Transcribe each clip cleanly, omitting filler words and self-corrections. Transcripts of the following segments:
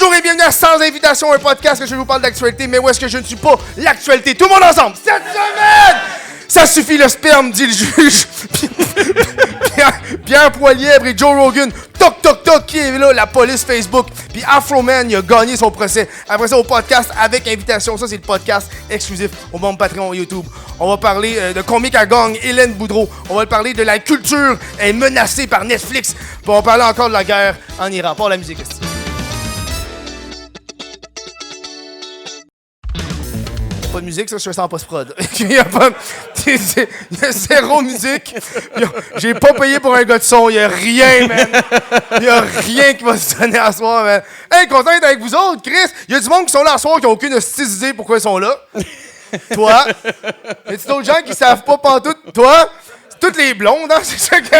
Bonjour et bienvenue à Sans Invitation, un podcast que je vous parle d'actualité, mais où est-ce que je ne suis pas l'actualité? Tout le monde ensemble! Cette semaine! Ça suffit le sperme, dit le juge. Pierre Poilièvre et Joe Rogan. Toc, toc, toc, qui est là? La police Facebook. Puis Afroman, il a gagné son procès. Après ça, au podcast avec invitation. Ça, c'est le podcast exclusif au monde Patreon et YouTube. On va parler de combien qu'elle gagne, Hélène Boudreau. On va parler de la culture est menacée par Netflix. Puis on va parler encore de la guerre en Iran. Pas la musique, est-ce pas de musique, ça, je fais ça en post-prod. Il y a zéro musique. J'ai pas payé pour un gars de son. Il y a rien, man. Il y a rien qui va se donner à soir, man. Hey, content d'être avec vous autres, Chris. Il y a du monde qui sont là à soir qui ont aucune idée pourquoi ils sont là. Toi. Y a-t-il d'autres gens qui savent pas pantoute? Toi. C'est toutes les blondes, hein? C'est ça que...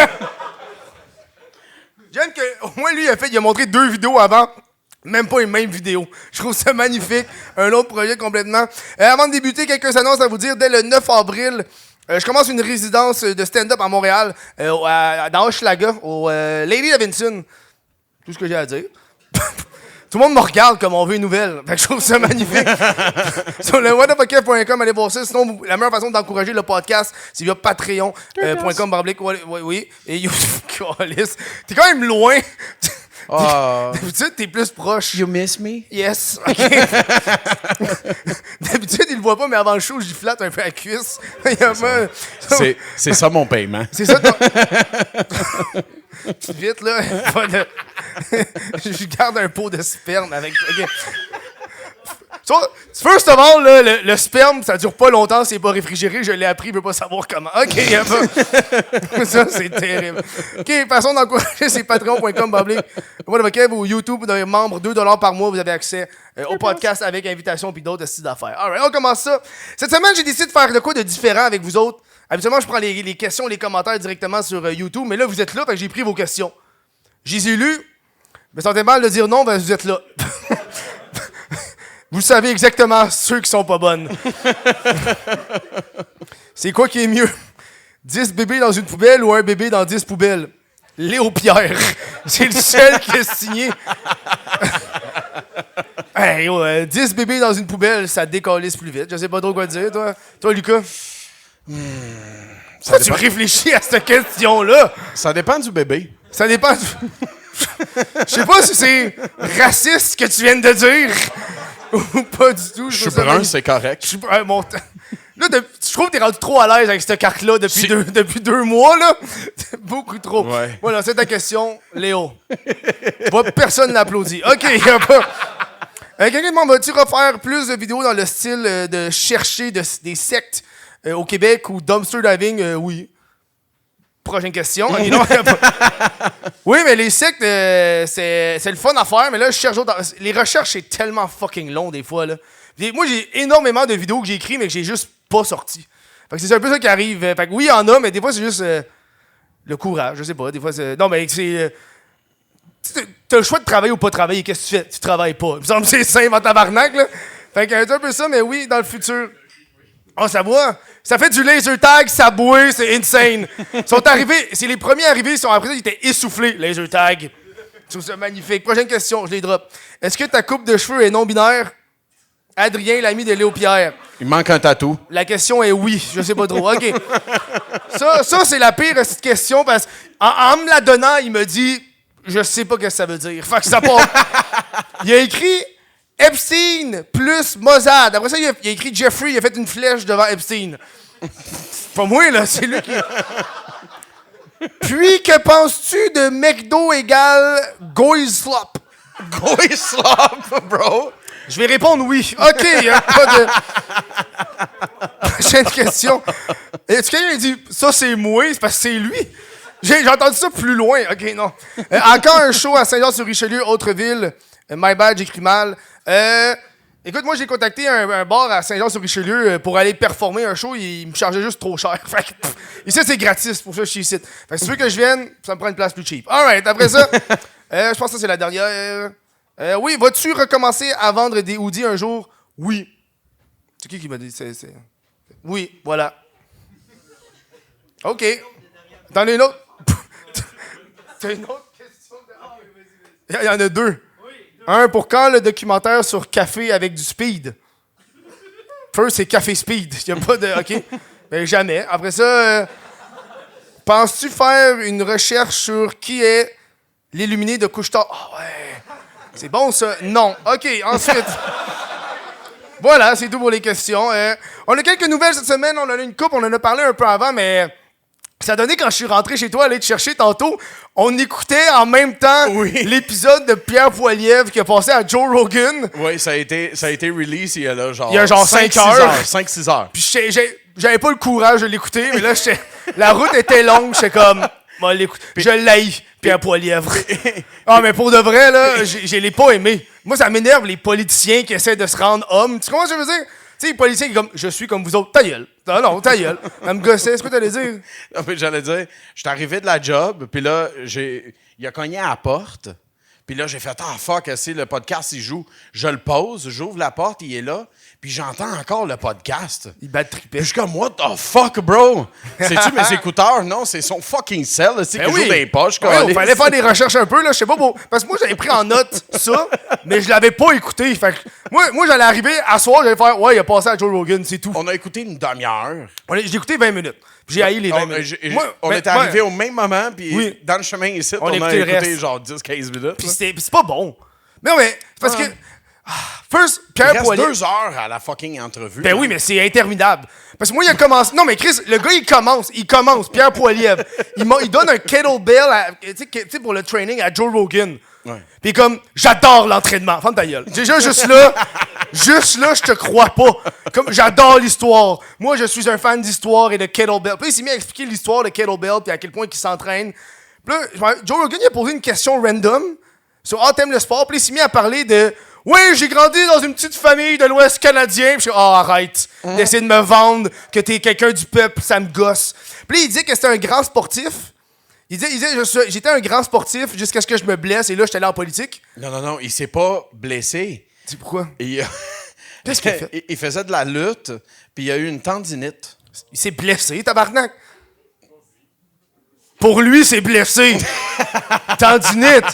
J'aime que, au moins, lui, il a montré 2 vidéos avant. Même pas une même vidéo. Je trouve ça magnifique. Un autre projet complètement. Avant de débuter, quelques annonces à vous dire. Dès le 9 avril, je commence une résidence de stand-up à Montréal, dans Hochelaga, au Lady Davidson. Tout ce que j'ai à dire. Tout le monde me regarde comme on veut une nouvelle. Fait que je trouve ça magnifique. Sur le whatthefuck.com, allez voir ça. Sinon, la meilleure façon d'encourager le podcast, c'est via patreon.com. Oui. Et YouTube. T'es quand même loin. D'habitude, t'es plus proche. You miss me? Yes. OK. D'habitude, il le voit pas, mais avant le show, j'y flatte un peu la cuisse. C'est ça mon paiement. C'est ça ton... Vite, là. Je garde un pot de sperme avec... Okay. So, first of all, là, le sperme, ça dure pas longtemps, c'est pas réfrigéré. Je l'ai appris, je veux pas savoir comment. OK, y'a pas... Ça, c'est terrible. OK, façon d'encourager, c'est patreon.com, ou YouTube, vous devenez membre, $2 par mois, vous avez accès au podcast avec invitation puis d'autres styles d'affaires. Alright, on commence ça. Cette semaine, j'ai décidé de faire de quoi de différent avec vous autres. Habituellement, je prends les questions, les commentaires directement sur YouTube, mais là, vous êtes là, fait que j'ai pris vos questions. Je les ai lues, mais sentez mal de dire non, ben vous êtes là. Vous savez exactement ceux qui sont pas bonnes. C'est quoi qui est mieux? 10 bébés dans une poubelle ou un bébé dans 10 poubelles? Léo Pierre. C'est le seul qui a signé. Hey, 10 bébés dans une poubelle, ça décalisse plus vite. Je sais pas trop quoi dire, toi. Toi, Lucas? Pourquoi tu réfléchis à cette question-là? Ça dépend du bébé. Ça dépend du... Je sais pas si c'est raciste ce que tu viens de dire. Ou pas du tout. Je suis brun, c'est correct. Je trouve que t'es rendu trop à l'aise avec cette carte-là depuis 2 mois, là. Beaucoup trop. Ouais. Voilà, c'est ta question, Léo. Personne n'applaudit. OK, il y a pas... Quelqu'un demande, vas-tu refaire plus de vidéos dans le style de chercher des sectes au Québec ou dumpster diving? Oui. Prochaine question. Oui, mais les sectes, c'est le fun à faire, mais là, je cherche d'autres... Les recherches, c'est tellement fucking long, des fois, là. Moi, j'ai énormément de vidéos que j'ai écrites, mais que j'ai juste pas sorties. Fait que c'est un peu ça qui arrive. Fait que oui, il y en a, mais des fois, c'est juste le courage, je sais pas. Des fois, c'est... Non, mais c'est... T'as le choix de travailler ou pas travailler. Qu'est-ce que tu fais? Tu travailles pas. Il me semble que c'est simple en tabarnak, là. Fait que c'est un peu ça, mais oui, dans le futur... Oh, ça boit. Ça fait du laser tag, ça boit, c'est insane. Ils sont arrivés, c'est les premiers arrivés, après ça, ils étaient essoufflés, laser tag. Je trouve ça magnifique. Prochaine question, je les drop. Est-ce que ta coupe de cheveux est non-binaire? Adrien, l'ami de Léo Pierre. Il manque un tatou. La question est oui, je sais pas trop. OK. Ça c'est la pire cette question, parce qu'en me la donnant, il me dit, je sais pas ce que ça veut dire. Fait que ça part. Il a écrit... Epstein plus Mossad. Après ça, il a écrit Jeffrey, il a fait une flèche devant Epstein. Pas moi, là, c'est lui qui... Puis, que penses-tu de McDo égale Goy Slop? Goy slop, bro. Je vais répondre oui. OK, il n'y a pas de... Prochaine question. Est-ce que quelqu'un dit, ça c'est moi, c'est parce que c'est lui? J'ai entendu ça plus loin. OK, non. Encore un show à Saint-Jean-sur-Richelieu, autre ville. My bad, j'écris mal. Écoute, moi, j'ai contacté un bar à Saint-Jean-sur-Richelieu pour aller performer un show. Il me chargeait juste trop cher. Fait que, ici, c'est gratis. Pour ça, je suis ici. Fait que si tu veux que je vienne, ça me prend une place plus cheap. Alright, après ça, je pense que ça, c'est la dernière. Oui, vas-tu recommencer à vendre des hoodies un jour? Oui. C'est qui m'a dit? Oui, voilà. OK. T'en as une autre? T'as une autre question? Il y en a 2. Pour quand le documentaire sur café avec du speed? First, c'est café speed. Il n'y a pas de... OK. Ben, jamais. Après ça, penses-tu faire une recherche sur qui est l'illuminé de Couche-Tard? Ah ouais. C'est bon, ça? Non. OK, ensuite... Voilà, c'est tout pour les questions. On a quelques nouvelles cette semaine. On en a une couple. On en a parlé un peu avant, mais... Ça a donné quand je suis rentré chez toi, aller te chercher tantôt, on écoutait en même temps l'épisode de Pierre Poilievre qui a passé à Joe Rogan. Oui, ça a été release il y a genre 5 heures. 5-6 heures. Puis j'avais pas le courage de l'écouter, mais là, la route était longue, j'étais comme, bon, je l'haïs, Pierre Poilievre. Ah, mais pour de vrai, là, je l'ai pas aimé. Moi, ça m'énerve les politiciens qui essaient de se rendre hommes. Tu comprends ce que je veux dire? Tu sais, les politiciens qui sont comme, je suis comme vous autres, ta gueule. Non, ta gueule. Elle me gossait, c'est quoi t'allais dire? Non, mais j'allais dire, je suis arrivé de la job, puis là, il a cogné à la porte, puis là, j'ai fait, fuck, c'est le podcast, il joue. Je le pose, j'ouvre la porte, il est là, puis j'entends encore le podcast. Il bat trippé. Puis je suis comme, what the fuck, bro? C'est-tu mes écouteurs? Non, c'est son fucking cell, c'est qu'il joue dans les poches. Il fallait faire des recherches un peu, là, je sais pas, parce que moi, j'avais pris en note ça, mais je l'avais pas écouté. Fait que moi j'allais arriver, à soir, j'allais faire, ouais, il a passé à Joe Rogan, c'est tout. On a écouté une demi-heure. J'ai écouté 20 minutes. J'ai haï les 20 minutes. On était arrivés au même moment, puis dans le chemin ici, on a écouté genre 10-15 minutes. Puis c'est pas bon. Mais parce que... First, Pierre Poilievre. Il reste 2 heures à la fucking entrevue. Ben oui, mais c'est interminable. Parce que moi, il a commencé... Non, mais Chris, le gars, il commence, Pierre Poilievre. Il donne un kettlebell, tu sais, pour le training à Joe Rogan. Ouais. Puis comme, j'adore l'entraînement. Ferme ta gueule. Déjà, juste là, je te crois pas. Comme, j'adore l'histoire. Moi, je suis un fan d'histoire et de kettlebell. Puis il s'est mis à expliquer l'histoire de kettlebell puis à quel point il s'entraîne. Puis là, Joe Rogan, il a posé une question random sur « Ah, t'aimes le sport? » Puis il s'est mis à parler de... Oui, j'ai grandi dans une petite famille de l'Ouest canadien. Puis je suis arrête d'essayer de me vendre que t'es quelqu'un du peuple, ça me gosse. Puis il disait que c'était un grand sportif. Il disait j'étais un grand sportif jusqu'à ce que je me blesse et là, j'étais allé en politique. Non, il s'est pas blessé. Tu sais pourquoi? Qu'est-ce qu'il fait? Il faisait de la lutte, puis il a eu une tendinite. Il s'est blessé, tabarnak. Pour lui, c'est blessé. Tendinite.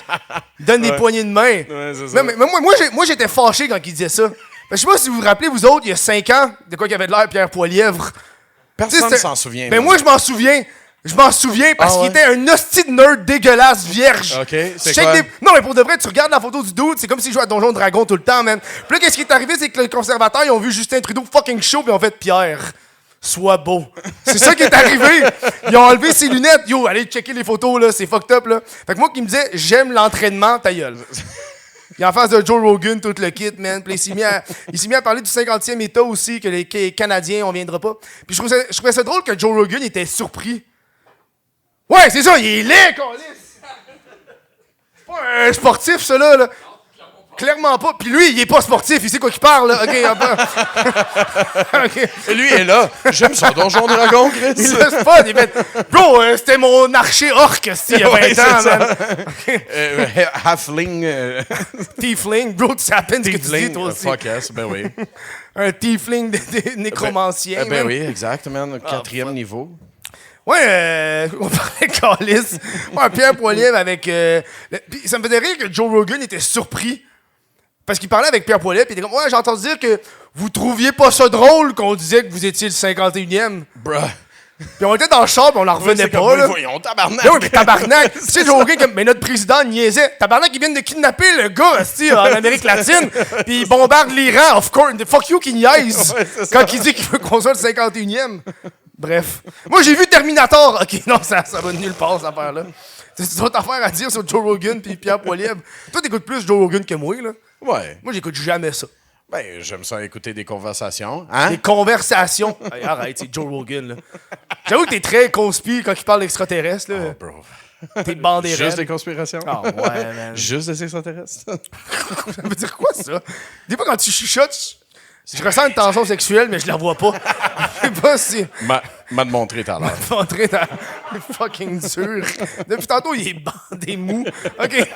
Il donne des poignées de main. Ouais, c'est ça. Mais moi, j'étais fâché quand il disait ça. Je sais pas si vous vous rappelez, vous autres, il y a 5 ans, de quoi qu'il avait de l'air Pierre Poilievre. Personne ne s'en souvient. Ben moi, je m'en souviens. Je m'en souviens parce qu'il était un hostie de nerd dégueulasse, vierge. OK, c'est quoi? Non, mais pour de vrai, tu regardes la photo du dude, c'est comme s'il jouait à Donjon Dragon tout le temps, man. Puis là, qu'est-ce qui est arrivé, c'est que les conservateurs, ils ont vu Justin Trudeau fucking chaud, puis ils ont fait Pierre. Sois beau. C'est ça qui est arrivé. Ils ont enlevé ses lunettes. Yo, allez checker les photos, là. C'est fucked up, là. Fait que moi qui me disais, j'aime l'entraînement, ta gueule. Il est en face de Joe Rogan, tout le kit, man. Puis il s'est mis à parler du 50e État aussi, que les Canadiens, on viendra pas. Puis je trouvais ça drôle que Joe Rogan était surpris. Ouais, c'est ça, il est laid, câlisse. C'est pas un sportif, ça, là. Clairement pas. Puis lui, il est pas sportif, il sait quoi qu'il parle, là. OK, OK. Et lui est là. J'aime son Donjon Dragon, Chris. Il laisse pas, il fait bro, c'était mon archer orc, il y a 20 ans, man. Halfling. Tiefling, bro, tu sais à peine ce que tu dis, toi aussi. Fuck yes, ben oui. Un tiefling de nécromancien. Ben oui, exact, man. 4e niveau. Ouais, on parlait de Callis. Ouais, Pierre Poilievre avec... Puis ça me faisait rire que Joe Rogan était surpris. Parce qu'il parlait avec Pierre Poilievre, puis il était comme, ouais, j'ai entendu dire que vous trouviez pas ça drôle qu'on disait que vous étiez le 51e. Bruh. Puis on était dans le char, puis on en revenait pas, comme, là. Voyons, tabarnak. Oui, mais tabarnak. Tu sais, Joe Rogan, mais notre président niaisait. Tabarnak, ils viennent de kidnapper le gars, en Amérique latine, puis ils bombardent l'Iran, of course. Fuck you qui niaise. Ouais, quand il dit qu'il veut qu'on soit le 51e. Bref. Moi, j'ai vu Terminator. OK, non, ça va nulle part, cette affaire-là. C'est d'autres affaires à dire sur Joe Rogan puis Pierre Poilievre. Toi, t'écoutes plus Joe Rogan que moi, là. Ouais. Moi, j'écoute jamais ça. Ben, j'aime ça écouter des conversations. Hein? Des conversations. Hey, arrête, c'est Joe Rogan, là. J'avoue que t'es très conspi quand il parle d'extraterrestres, là. Oh, bro. T'es bandé raide. Juste des conspirations? Ah, ouais, man. Juste des extraterrestres? Ça veut dire quoi, ça? Des fois, quand tu chuchotes, je ressens une tension sexuelle, mais je la vois pas. Je sais pas si... M'a montré tout à l'heure. Montré dans fucking dur. Depuis tantôt, il est bandé mou. OK.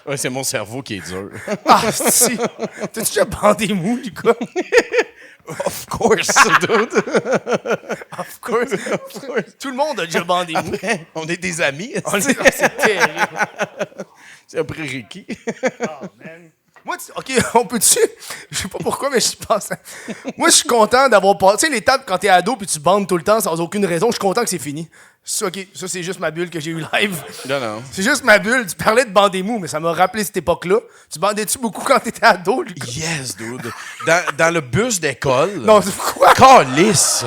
Ouais, c'est mon cerveau qui est dur. Ah, si. T'as-tu déjà bandé mou, Lucas? Of course, dude. Of course. Tout le monde a déjà bandé mou. Après, on est des amis. C'est terrible. Tu as pris Ricky. Oh, man. Moi, OK, on peut-tu... Je sais pas pourquoi, mais je pense... Moi, je suis content d'avoir pas... Tu sais, l'étape quand t'es ado puis tu bandes tout le temps sans aucune raison, je suis content que c'est fini. OK, ça, c'est juste ma bulle que j'ai eu live. Non. C'est juste ma bulle. Tu parlais de bander mou, mais ça m'a rappelé cette époque-là. Tu bandais-tu beaucoup quand t'étais ado, Lucas? Yes, dude. Dans le bus d'école. Non, c'est quoi? Calice!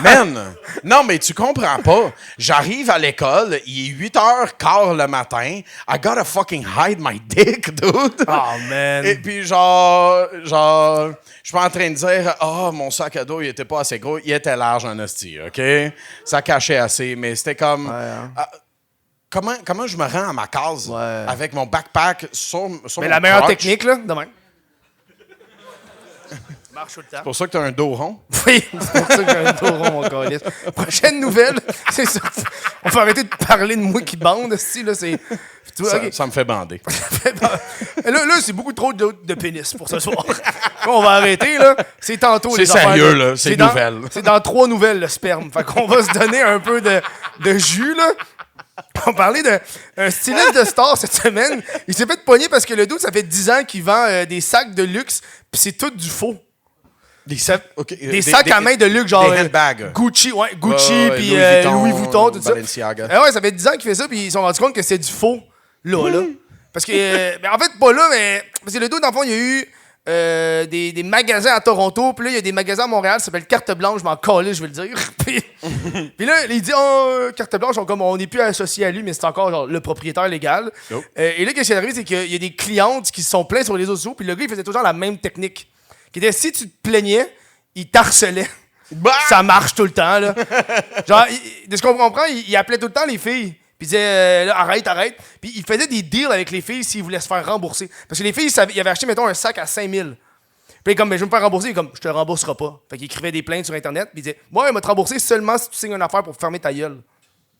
Man! Non, mais tu comprends pas. J'arrive à l'école, il est 8h15 le matin. I gotta fucking hide my dick, dude. Oh, man. Et puis, genre, je suis pas en train de dire, mon sac à dos, il était pas assez gros. Il était large en hostie, OK? Ça cachait assez, mais c'était comme... Comment je me rends à ma case avec mon backpack sur Mais mon la meilleure crotch? technique, là, demain. Marche tout le temps. C'est pour ça que t'as un dos rond? Oui, c'est pour ça que j'ai un dos rond, mon calice. Prochaine nouvelle, c'est ça. On va arrêter de parler de moi qui bande, si, là, c'est... Ça me fait bander. Là, c'est beaucoup trop de pénis pour ce soir. Là, on va arrêter, là. C'est tantôt, C'est les affaires sérieux, de- là. C'est dans- nouvelle. C'est dans 3 nouvelles, le sperme. Fait qu'on va se donner un peu de jus, là. On parlait d'un styliste de star cette semaine. Il s'est fait pogner parce que le dude, ça fait 10 ans qu'il vend des sacs de luxe, puis c'est tout du faux. Des sacs, OK. Des sacs à main de luxe, genre Des handbags. Gucci, Ouais, puis Louis Vuitton, tout ça. Balenciaga. Ouais, ça fait 10 ans qu'il fait ça, puis ils se sont rendus compte que c'est du faux, là. Parce que, ben, en fait, pas là, mais. Parce que le dos, dans le fond, il y a eu des magasins à Toronto, puis là, il y a des magasins à Montréal, ça s'appelle Carte Blanche, je m'en calais, je vais le dire. Puis là, il dit, Carte Blanche, on n'est plus associé à lui, mais c'est encore genre, le propriétaire légal. Oh. Et là, qu'est-ce qui est arrivé, c'est qu'il y a des clientes qui se sont plaintes sur les réseaux sociaux, puis le gars, il faisait toujours la même technique. Qui était, si tu te plaignais, il t'harcelait. Bah! Ça marche tout le temps, là. Genre, de ce qu'on comprend, il appelait tout le temps les filles. Puis il disait, là, arrête. Puis il faisait des deals avec les filles s'ils voulaient se faire rembourser. Parce que les filles, ils avaient acheté, mettons, un sac à 5 000. Puis il est comme, mais je vais me faire rembourser. Il est comme, je te rembourserai pas. Fait qu'il écrivait des plaintes sur Internet. Puis il disait, moi, il m'a te rembourser seulement si tu signes une affaire pour fermer ta gueule.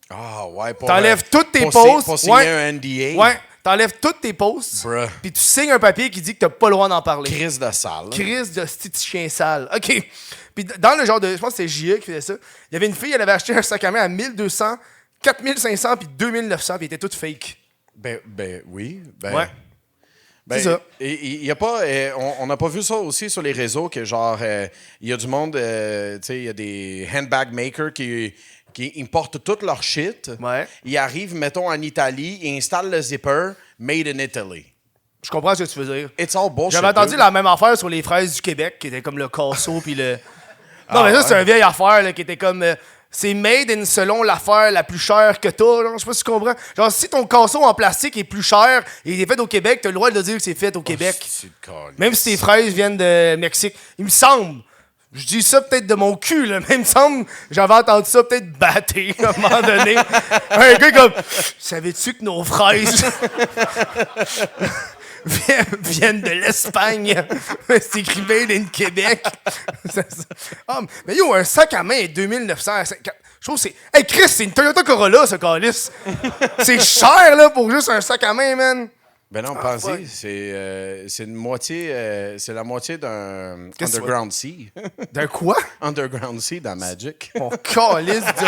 Ah, ouais. T'enlèves toutes tes pour posts. Pour signer un NDA. Ouais, t'enlèves toutes tes posts. Bruh. Puis tu signes un papier qui dit que t'as pas le droit d'en parler. Crise de salle. Crise de petit chien sale. OK. Puis dans le genre de... Je pense que c'était J.E. qui faisait ça. Il y avait une fille, elle avait acheté un sac à main à 1200, 4500 puis 2900, puis il était tout fake. Ben oui. Ben, Ouais. ben, C'est ça. Il y a pas... on n'a pas vu ça aussi sur les réseaux, que genre, il y a du monde, tu sais, il y a des handbag makers qui importent tout leur shit. Ouais. Ils arrivent, mettons, en Italie, ils installent le zipper « Made in Italy ». Je comprends ce que tu veux dire. It's all bullshit. J'avais entendu dude. la même affaire sur les fraises du Québec, qui était comme le Casso puis le... Non, mais ça, ouais. c'est une vieille affaire là, qui était comme... c'est made in selon l'affaire la plus chère que t'as. Là. Je sais pas si tu comprends. Genre, si ton Casso en plastique est plus cher et il est fait au Québec, t'as le droit de dire que c'est fait au Québec. C'est le calice. Même si tes fraises viennent de Mexique. Il me semble. Je dis ça peut-être de mon cul, là. Mais il me semble, j'avais entendu ça peut-être batté à un moment donné. Un gars comme, savais-tu que nos fraises viennent de l'Espagne? C'est écrit Made in Québec. Mais yo, un sac à main est 2900. Je trouve que c'est... Hey Chris, c'est une Toyota Corolla, ce calice. C'est cher, là, pour juste un sac à main, man. Ben non, pensez, c'est une moitié, c'est la moitié d'un Qu'est-ce que Underground Sea. D'un quoi? Underground Sea dans Magic. Mon calice de...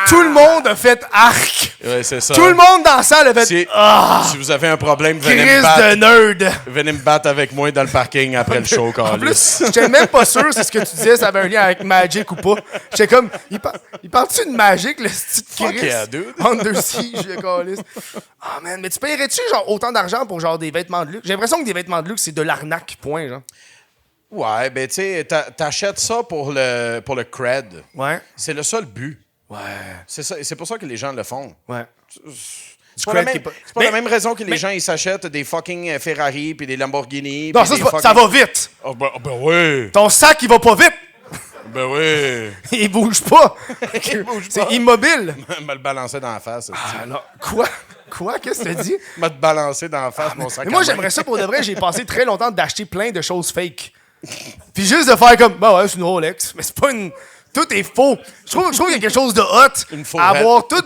Tout le monde a fait arc. Ouais, c'est ça. Tout le monde dans la salle a fait Si vous avez un problème, venez Chris me, battre, de nerd. venez me battre avec moi dans le parking après le show, En calice. plus, j'étais même pas sûr si ce que tu disais, ça avait un lien avec Magic ou pas. J'étais comme, il parle-tu de Magic, le style Fuck Chris? yeah, dude. Under Siege, le calice. Ah, man, mais tu paierais-tu, genre, autant d'argent pour, genre, des vêtements de luxe? J'ai l'impression que des vêtements de luxe, c'est de l'arnaque, point, genre. Ouais, ben tu sais, t'achètes ça pour le cred. Ouais. C'est le seul but. Ouais. C'est pour ça que les gens le font. Ouais. C'est pas, la même, c'est pas la même raison que les mais- gens ils s'achètent des fucking Ferrari puis des Lamborghini. Non, puis ça, des c'est pas- ça va vite. Oh, ben oui. Ton sac, il va pas vite. Ben oui. Il bouge pas. bouge C'est pas. immobile. Me le balancer dans la face. Ah, non. Quoi? Qu'est-ce que tu dis? Me te balancer dans la face, mon sac Mais moi, à main. j'aimerais ça pour de vrai. J'ai passé très longtemps d'acheter plein de choses fake. Puis juste de faire comme, bah ouais, c'est une Rolex. Mais c'est pas une. Tout est faux. Je trouve qu'il y a quelque chose de hot Une faux à avoir tout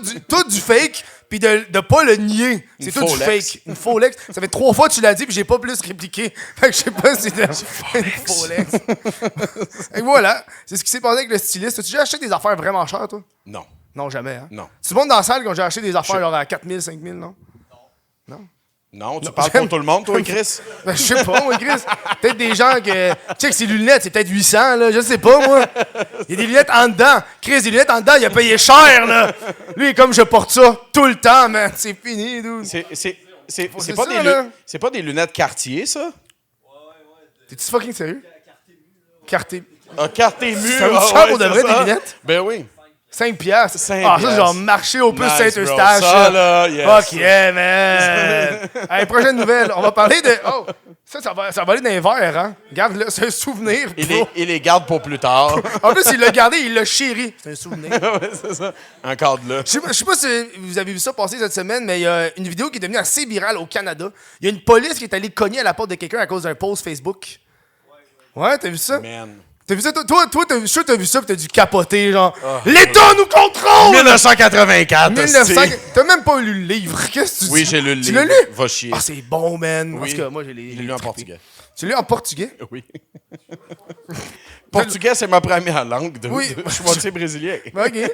du fake, puis de pas le nier. C'est tout du Folex. fake. Une Folex. Ça fait 3 fois que tu l'as dit, puis j'ai pas plus répliqué. Fait que je sais pas si c'était une Folex. Et voilà. C'est ce qui s'est passé avec le styliste. As-tu déjà acheté des affaires vraiment chères, toi? Non. Non, jamais, hein? Non. C'est bon dans la salle quand j'ai acheté des affaires genre à 4 000, 5 000, non? Non. Non, tu parles pour tout le monde, toi, Chris? Ben, je sais pas, moi, Chris. Peut-être des gens que. Check ses lunettes, c'est peut-être 800, là. Je sais pas, moi. Il y a des lunettes en dedans. Chris, des lunettes en dedans, il a payé cher, là. Lui, il est comme je porte ça tout le temps, man. C'est fini, dude. C'est ça, là. c'est pas des lunettes Cartier, ça? T'es-tu fucking sérieux? Carté. Ah, Cartier mu. Ça coûte cher pour de vrai, des lunettes? Ben oui. 5 piastres. 5 Ah, ça, piastres. genre marché au plus Nice, Saint-Eustache. bro. Ça, là, yes. Fuck yeah, man. Allez, prochaine nouvelle. On va parler de. Oh, ça va aller dans les verres, hein. Regarde-le, c'est un souvenir. Il les garde pour plus tard. En plus, il l'a gardé, il l'a chéri. C'est un souvenir. Ouais, c'est ça. Encore de là. Je sais pas si vous avez vu ça passer cette semaine, mais il y a une vidéo qui est devenue assez virale au Canada. Il y a une police qui est allée cogner à la porte de quelqu'un à cause d'un post Facebook. Ouais, t'as vu ça? Man. T'as vu ça? Toi, je suis sûr que t'as vu ça pis t'as dû capoter, genre. L'État nous contrôle! 1984. 1900... T'as même pas lu le livre. Qu'est-ce que tu dis? Oui, j'ai lu le livre. Tu l'as lu? Va chier. Ah, c'est bon, man. Oui. En tout cas, moi, j'ai les. Je l'ai lu en portugais. Tu l'as lu en portugais? Oui. Portugais, c'est ma première langue. Oui. Je suis moitié brésilien. OK.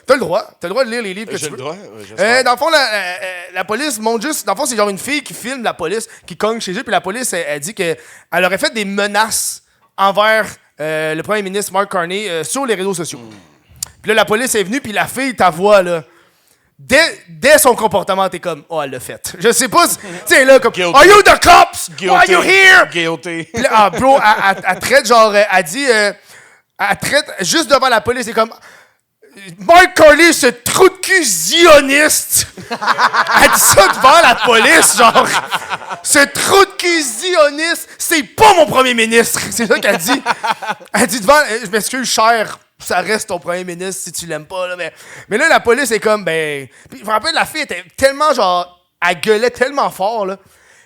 T'as le droit. T'as le droit de lire les livres que tu J'ai veux. le droit. Ouais, j'espère. Dans le fond, la police montre juste. Dans le fond, c'est genre une fille qui filme la police, qui cogne chez eux, puis la police, elle dit qu'elle aurait fait des menaces envers le premier ministre Mark Carney sur les réseaux sociaux. Puis là, la police est venue, puis la fille, ta voix, là. Dès son comportement, t'es comme, oh, elle l'a fait. Je sais pas, tu sais, là, comme, Guilty. Are you the cops? Why are you here? Guilty. Puis là, ah, bro, elle traite, genre, elle dit, elle traite juste devant la police, c'est comme, Mark Carney, ce trou de cul zioniste. Elle dit ça devant la police, genre, ce trou de cul zioniste, c'est pas mon premier ministre. C'est ça qu'elle dit. Elle dit devant, je m'excuse, cher. Ça reste ton premier ministre si tu l'aimes pas, là. Mais là, la police est comme, ben. Puis je me rappelle, la fille était tellement, genre, elle gueulait tellement fort, là.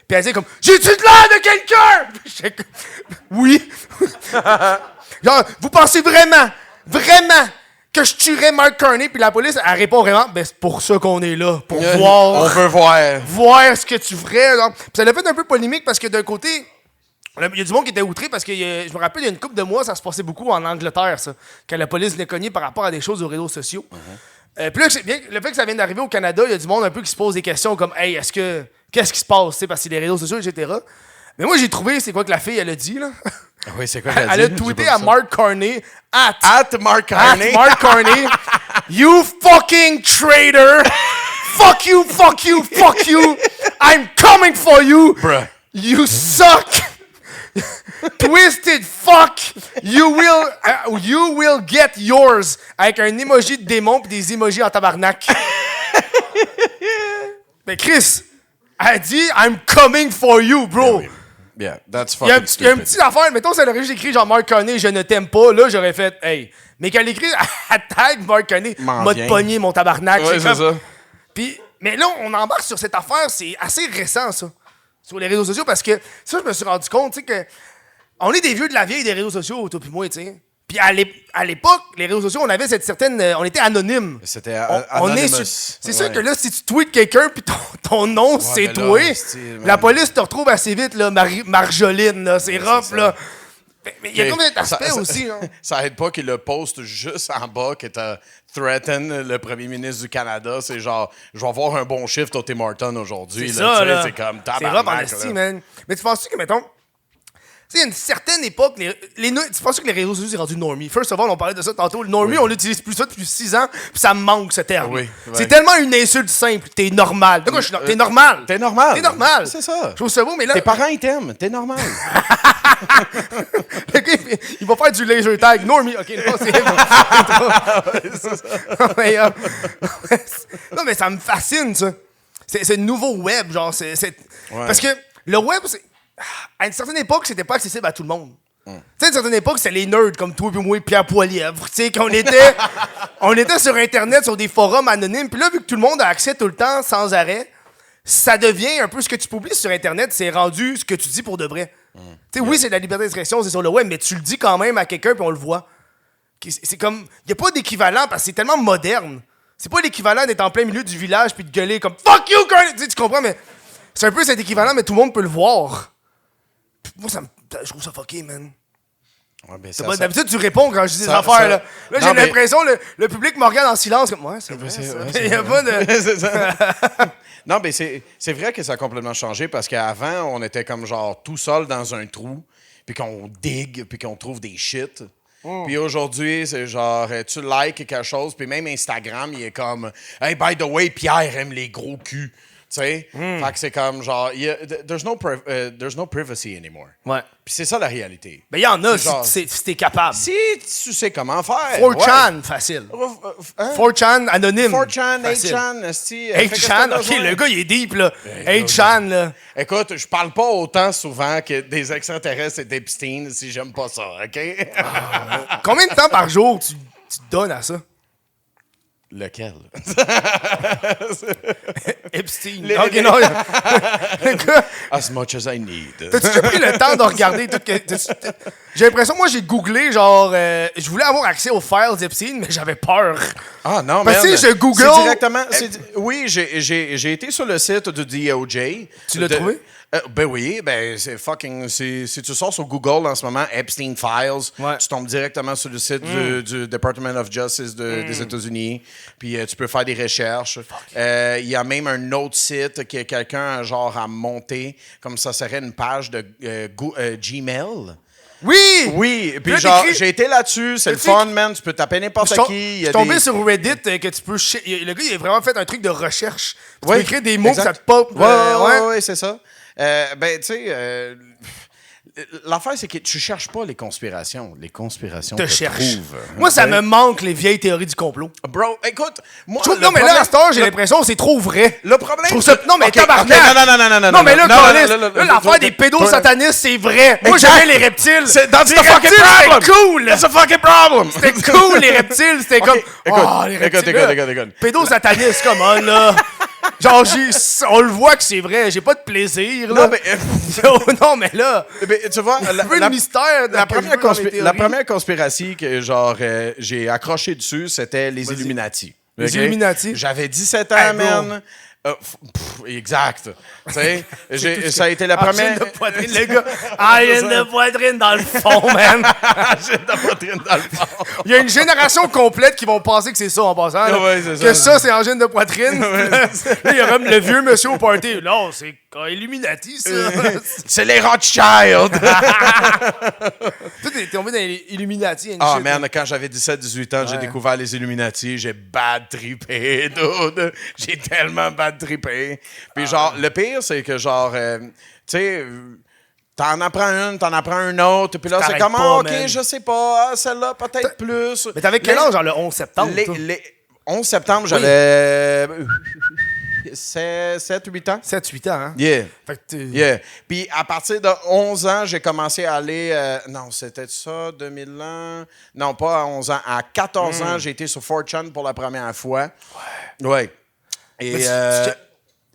Puis elle disait comme, j'ai-tu de l'air de quelqu'un? J'étais comme, oui. Genre, vous pensez vraiment que je tuerais Mark Carney? Puis la police, elle répond vraiment, ben c'est pour ça qu'on est là, pour voir. On veut voir. Voir ce que tu ferais. Genre. Puis ça l'a fait un peu polémique parce que d'un côté. Il y a du monde qui était outré parce que je me rappelle, il y a une couple de mois, ça se passait beaucoup en Angleterre, ça. Quand la police venait cogner par rapport à des choses aux réseaux sociaux. Puis là, le fait que ça vienne d'arriver au Canada, il y a du monde un peu qui se pose des questions comme, hey, qu'est-ce qui se passe, parce que c'est les réseaux sociaux, etc. Mais moi, j'ai trouvé, c'est quoi que la fille, elle a dit, là? Oui, c'est quoi qu'elle a dit? Elle a tweeté à Mark Carney, At Mark Carney. Mark Carney, you fucking traitor! Fuck you, fuck you, fuck you! I'm coming for you! Bruh. You suck! Twisted fuck! You will get yours! Avec un emoji de démon pis des emojis en tabarnak. Mais Chris, elle dit I'm coming for you, bro! Yeah, that's Il y a fucking stupid. une petite affaire, mettons, si elle aurait juste écrit genre Mark Carney, je ne t'aime pas, là, j'aurais fait hey. Mais quand elle écrit, elle tag Mark Carney, m'a te pogné mon tabarnak. Ouais, c'est ça. Puis, mais là, on embarque sur cette affaire, c'est assez récent, ça, sur les réseaux sociaux, parce que ça, je me suis rendu compte, tu sais, que on est des vieux de la vieille des réseaux sociaux, toi puis moi, tu sais. Puis à l'époque, les réseaux sociaux, on avait cette certaine... on était anonyme. C'était On est anonymous. c'est sûr que là, si tu tweets quelqu'un puis ton nom, c'est mais toi, là, la police te retrouve assez vite, là, Marjoline, là, c'est rough, ça. là. Mais il y a comme cet Ça- aspect ça- aussi, hein. Ça aide pas qu'il le poste juste en bas, que t'as threaten le premier ministre du Canada. C'est genre, je vais avoir un bon chiffre au Tim Hortons aujourd'hui. C'est là, ça, tu sais, là. c'est comme C'est rough en tabarnak. esti, là. man. Mais tu penses que, mettons... Tu sais, à une certaine époque, tu penses que les réseaux sociaux, c'est rendu normie? First of all, on parlait de ça tantôt. Le normie, on l'utilise plus ça depuis 6 ans, puis ça me manque, ce terme. Oui, C'est ouais. tellement une insulte simple. T'es normal. De quoi je suis T'es normal. T'es normal. T'es normal. C'est ça. Je trouve ça beau, mais là... Tes parents, ils t'aiment. T'es normal. Le gars, il va faire du laser tag. Normie. OK, non, non, mais, non, mais ça me fascine, ça. C'est le nouveau web, genre. Parce que le web, à une certaine époque, c'était pas accessible à tout le monde. Tu sais, à une certaine époque, c'était les nerds comme toi et moi, Pierre Poilievre. Tu sais, qu'on était, on était sur Internet, sur des forums anonymes. Puis là, vu que tout le monde a accès tout le temps, sans arrêt, ça devient un peu ce que tu publies sur Internet, c'est rendu ce que tu dis pour de vrai. Tu sais, oui, c'est de la liberté d'expression, c'est sur le web, mais tu le dis quand même à quelqu'un, puis on le voit. C'est comme... Il n'y a pas d'équivalent, parce que c'est tellement moderne. C'est pas l'équivalent d'être en plein milieu du village, puis de gueuler comme « Fuck you, Carney! » Tu comprends, mais c'est un peu cet équivalent, mais tout le monde peut le voir. Puis moi, je trouve ça fucké, man. Ouais, ben, D'habitude, tu réponds quand je dis des ça- affaires. ça- Là, Non, j'ai mais- l'impression le public me regarde en silence. Comme, ouais, c'est vrai. c'est- Ça. ouais, Il y a pas de... C'est ça. Non, mais c'est vrai que ça a complètement changé parce qu'avant, on était comme genre tout seul dans un trou, puis qu'on digue, puis qu'on trouve des shit. Puis aujourd'hui, c'est genre, tu likes quelque chose, puis même Instagram, il est comme, hey, by the way, Pierre aime les gros culs. Tu sais? Fait que c'est comme genre, there's no privacy anymore. Ouais. Puis c'est ça la réalité. Ben, il y en a C'est genre- si t'es capable. Si tu sais comment faire. 4chan, facile. Hein? 4chan, anonyme. 4chan, Facile. 8chan, esti. 8chan, ok, le gars, il est deep, là. 8chan, là. Écoute, je parle pas autant souvent que des extraterrestres et d'Epstein si j'aime pas ça, OK? Combien de temps par jour tu te donnes à ça? Lequel? Epstein. Ok, non. Le gars, As much as I need. t'as-tu déjà pris le temps de regarder tout que. J'ai l'impression, moi, j'ai googlé, genre, je voulais avoir accès aux files d'Epstein, mais j'avais peur. Ah non, Parce que man. je Google- C'est directement... Oui, j'ai été sur le site du DOJ. Tu l'as trouvé? Ben oui, ben c'est fucking... Si tu sors sur Google en ce moment, Epstein Files, Ouais. tu tombes directement sur le site du Department of Justice des États-Unis, puis tu peux faire des recherches. Il y a même un autre site que quelqu'un genre a monté, comme ça serait une page de Gmail. Oui! Oui, puis là, genre, t'écris- j'ai été là-dessus, c'est le Tu sais fun, man, tu peux taper n'importe Je qui. il y suis a tombé des- sur Reddit que tu peux. Le gars, il a vraiment fait un truc de recherche. Tu Ouais, peux écrire des mots, exact. ça te pop. Ouais, c'est ça. Ben, tu sais, l'affaire, c'est que tu cherches pas les conspirations. Les conspirations te cherche. trouvent. Moi, ça Ouais. me manque les vieilles théories du complot. Bro, écoute, moi. Je trouve- le non, mais là, problème- à cette heure, j'ai le- l'impression que c'est trop vrai. Le problème. Je trouve ça. Non, mais Ok, tabarnak! ok, non, Non, mais là, non, câlisse, non, non, là, non, l'affaire non, des non, pédosatanistes, c'est vrai. Moi, Exact. j'avais les reptiles. C'est that's Les the fucking reptiles, problem. c'était cool. That's a fucking problem. C'était cool, les reptiles. C'était Ok, comme. écoute, Oh, les reptiles. écoute, là. écoute. Pédosatanistes, comme on, là. Genre, on le voit que c'est vrai. J'ai pas de plaisir, là. Non, mais. Non, mais là. Ben, tu vois, Un peu de mystère. la que je première, veux dans les théories. la première conspiratie que genre j'ai accroché dessus, c'était les Vas-y. Illuminati. Les Ok? Illuminati? J'avais 17 ans, Hey, bro. man. Exact. Tu sais, ça a été la première. Gêne de poitrine, le gars. Gêne de poitrine dans le fond, man. J'ai de la poitrine dans le fond. Il y a une génération complète qui vont penser que c'est ça en passant. là. Ouais, c'est que ça. ça, c'est angine de poitrine. Là, il y a comme le vieux monsieur au party. Non, c'est Illuminati, ça. C'est les Rothschild. Toi, t'es tombé dans les Illuminati. and Ah, shit, man, là. quand j'avais 17-18 ans, j'ai Ouais. découvert les Illuminati. J'ai bad trippé, dude. J'ai tellement bad trippé. Puis, genre, le pire, c'est que, genre, tu sais, t'en apprends une autre. Puis là, c'est T'arrêtes comme, pas, ah, OK, man. je sais pas. Ah, celle-là, peut-être plus. Mais t'avais quel âge, genre le 11 septembre? toi? Les 11 septembre, j'avais 7-8 ans. 7-8 ans, hein? Yeah. Fait que t'es- Yeah. Puis à partir de 11 ans, j'ai commencé à aller. Non, c'était ça, 2000 ans. Non, pas à 11 ans. À 14 ans, j'ai été sur 4chan pour la première fois. Ouais. Mais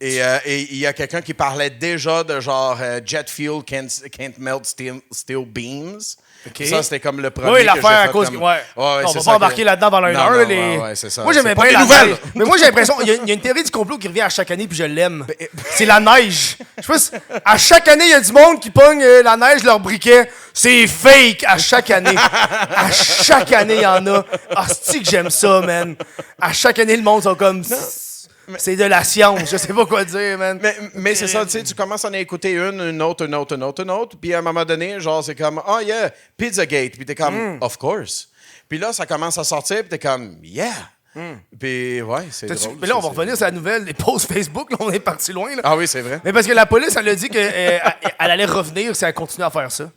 Et il y a quelqu'un qui parlait déjà de genre jet fuel can't melt steel beams. OK. Ça, c'était comme le premier. Oui, que l'affaire j'ai à fait cause. comme- Ouais. Ouais, on c'est va ça pas embarquer que- là-dedans dans l'un Non, heure. non, Les... ouais, c'est ça. Moi, j'aimais C'est pas bien des la nouvelles. neige. Mais moi, j'ai l'impression. Il y a une théorie du complot qui revient à chaque année, puis je l'aime. C'est la neige. Je sais pas si- à chaque année, il y a du monde qui pogne la neige, leur briquet. C'est fake à chaque année. À chaque année, il y en a. Ah, c'est que j'aime ça, man. À chaque année, le monde sont comme. C'est de la science. Je sais pas quoi dire, man. Mais c'est ça, tu sais, tu commences à en écouter une autre, puis à un moment donné, genre, c'est comme, oh yeah, Pizzagate, puis t'es comme, of course. Puis là, ça commence à sortir, puis t'es comme, yeah. Puis ouais, c'est drôle. Mais là, on va c'est- revenir sur la nouvelle des posts Facebook. Là, on est parti loin. Là. Ah oui, c'est vrai. Mais parce que la police, elle a dit qu'elle allait revenir si elle continuait à faire ça.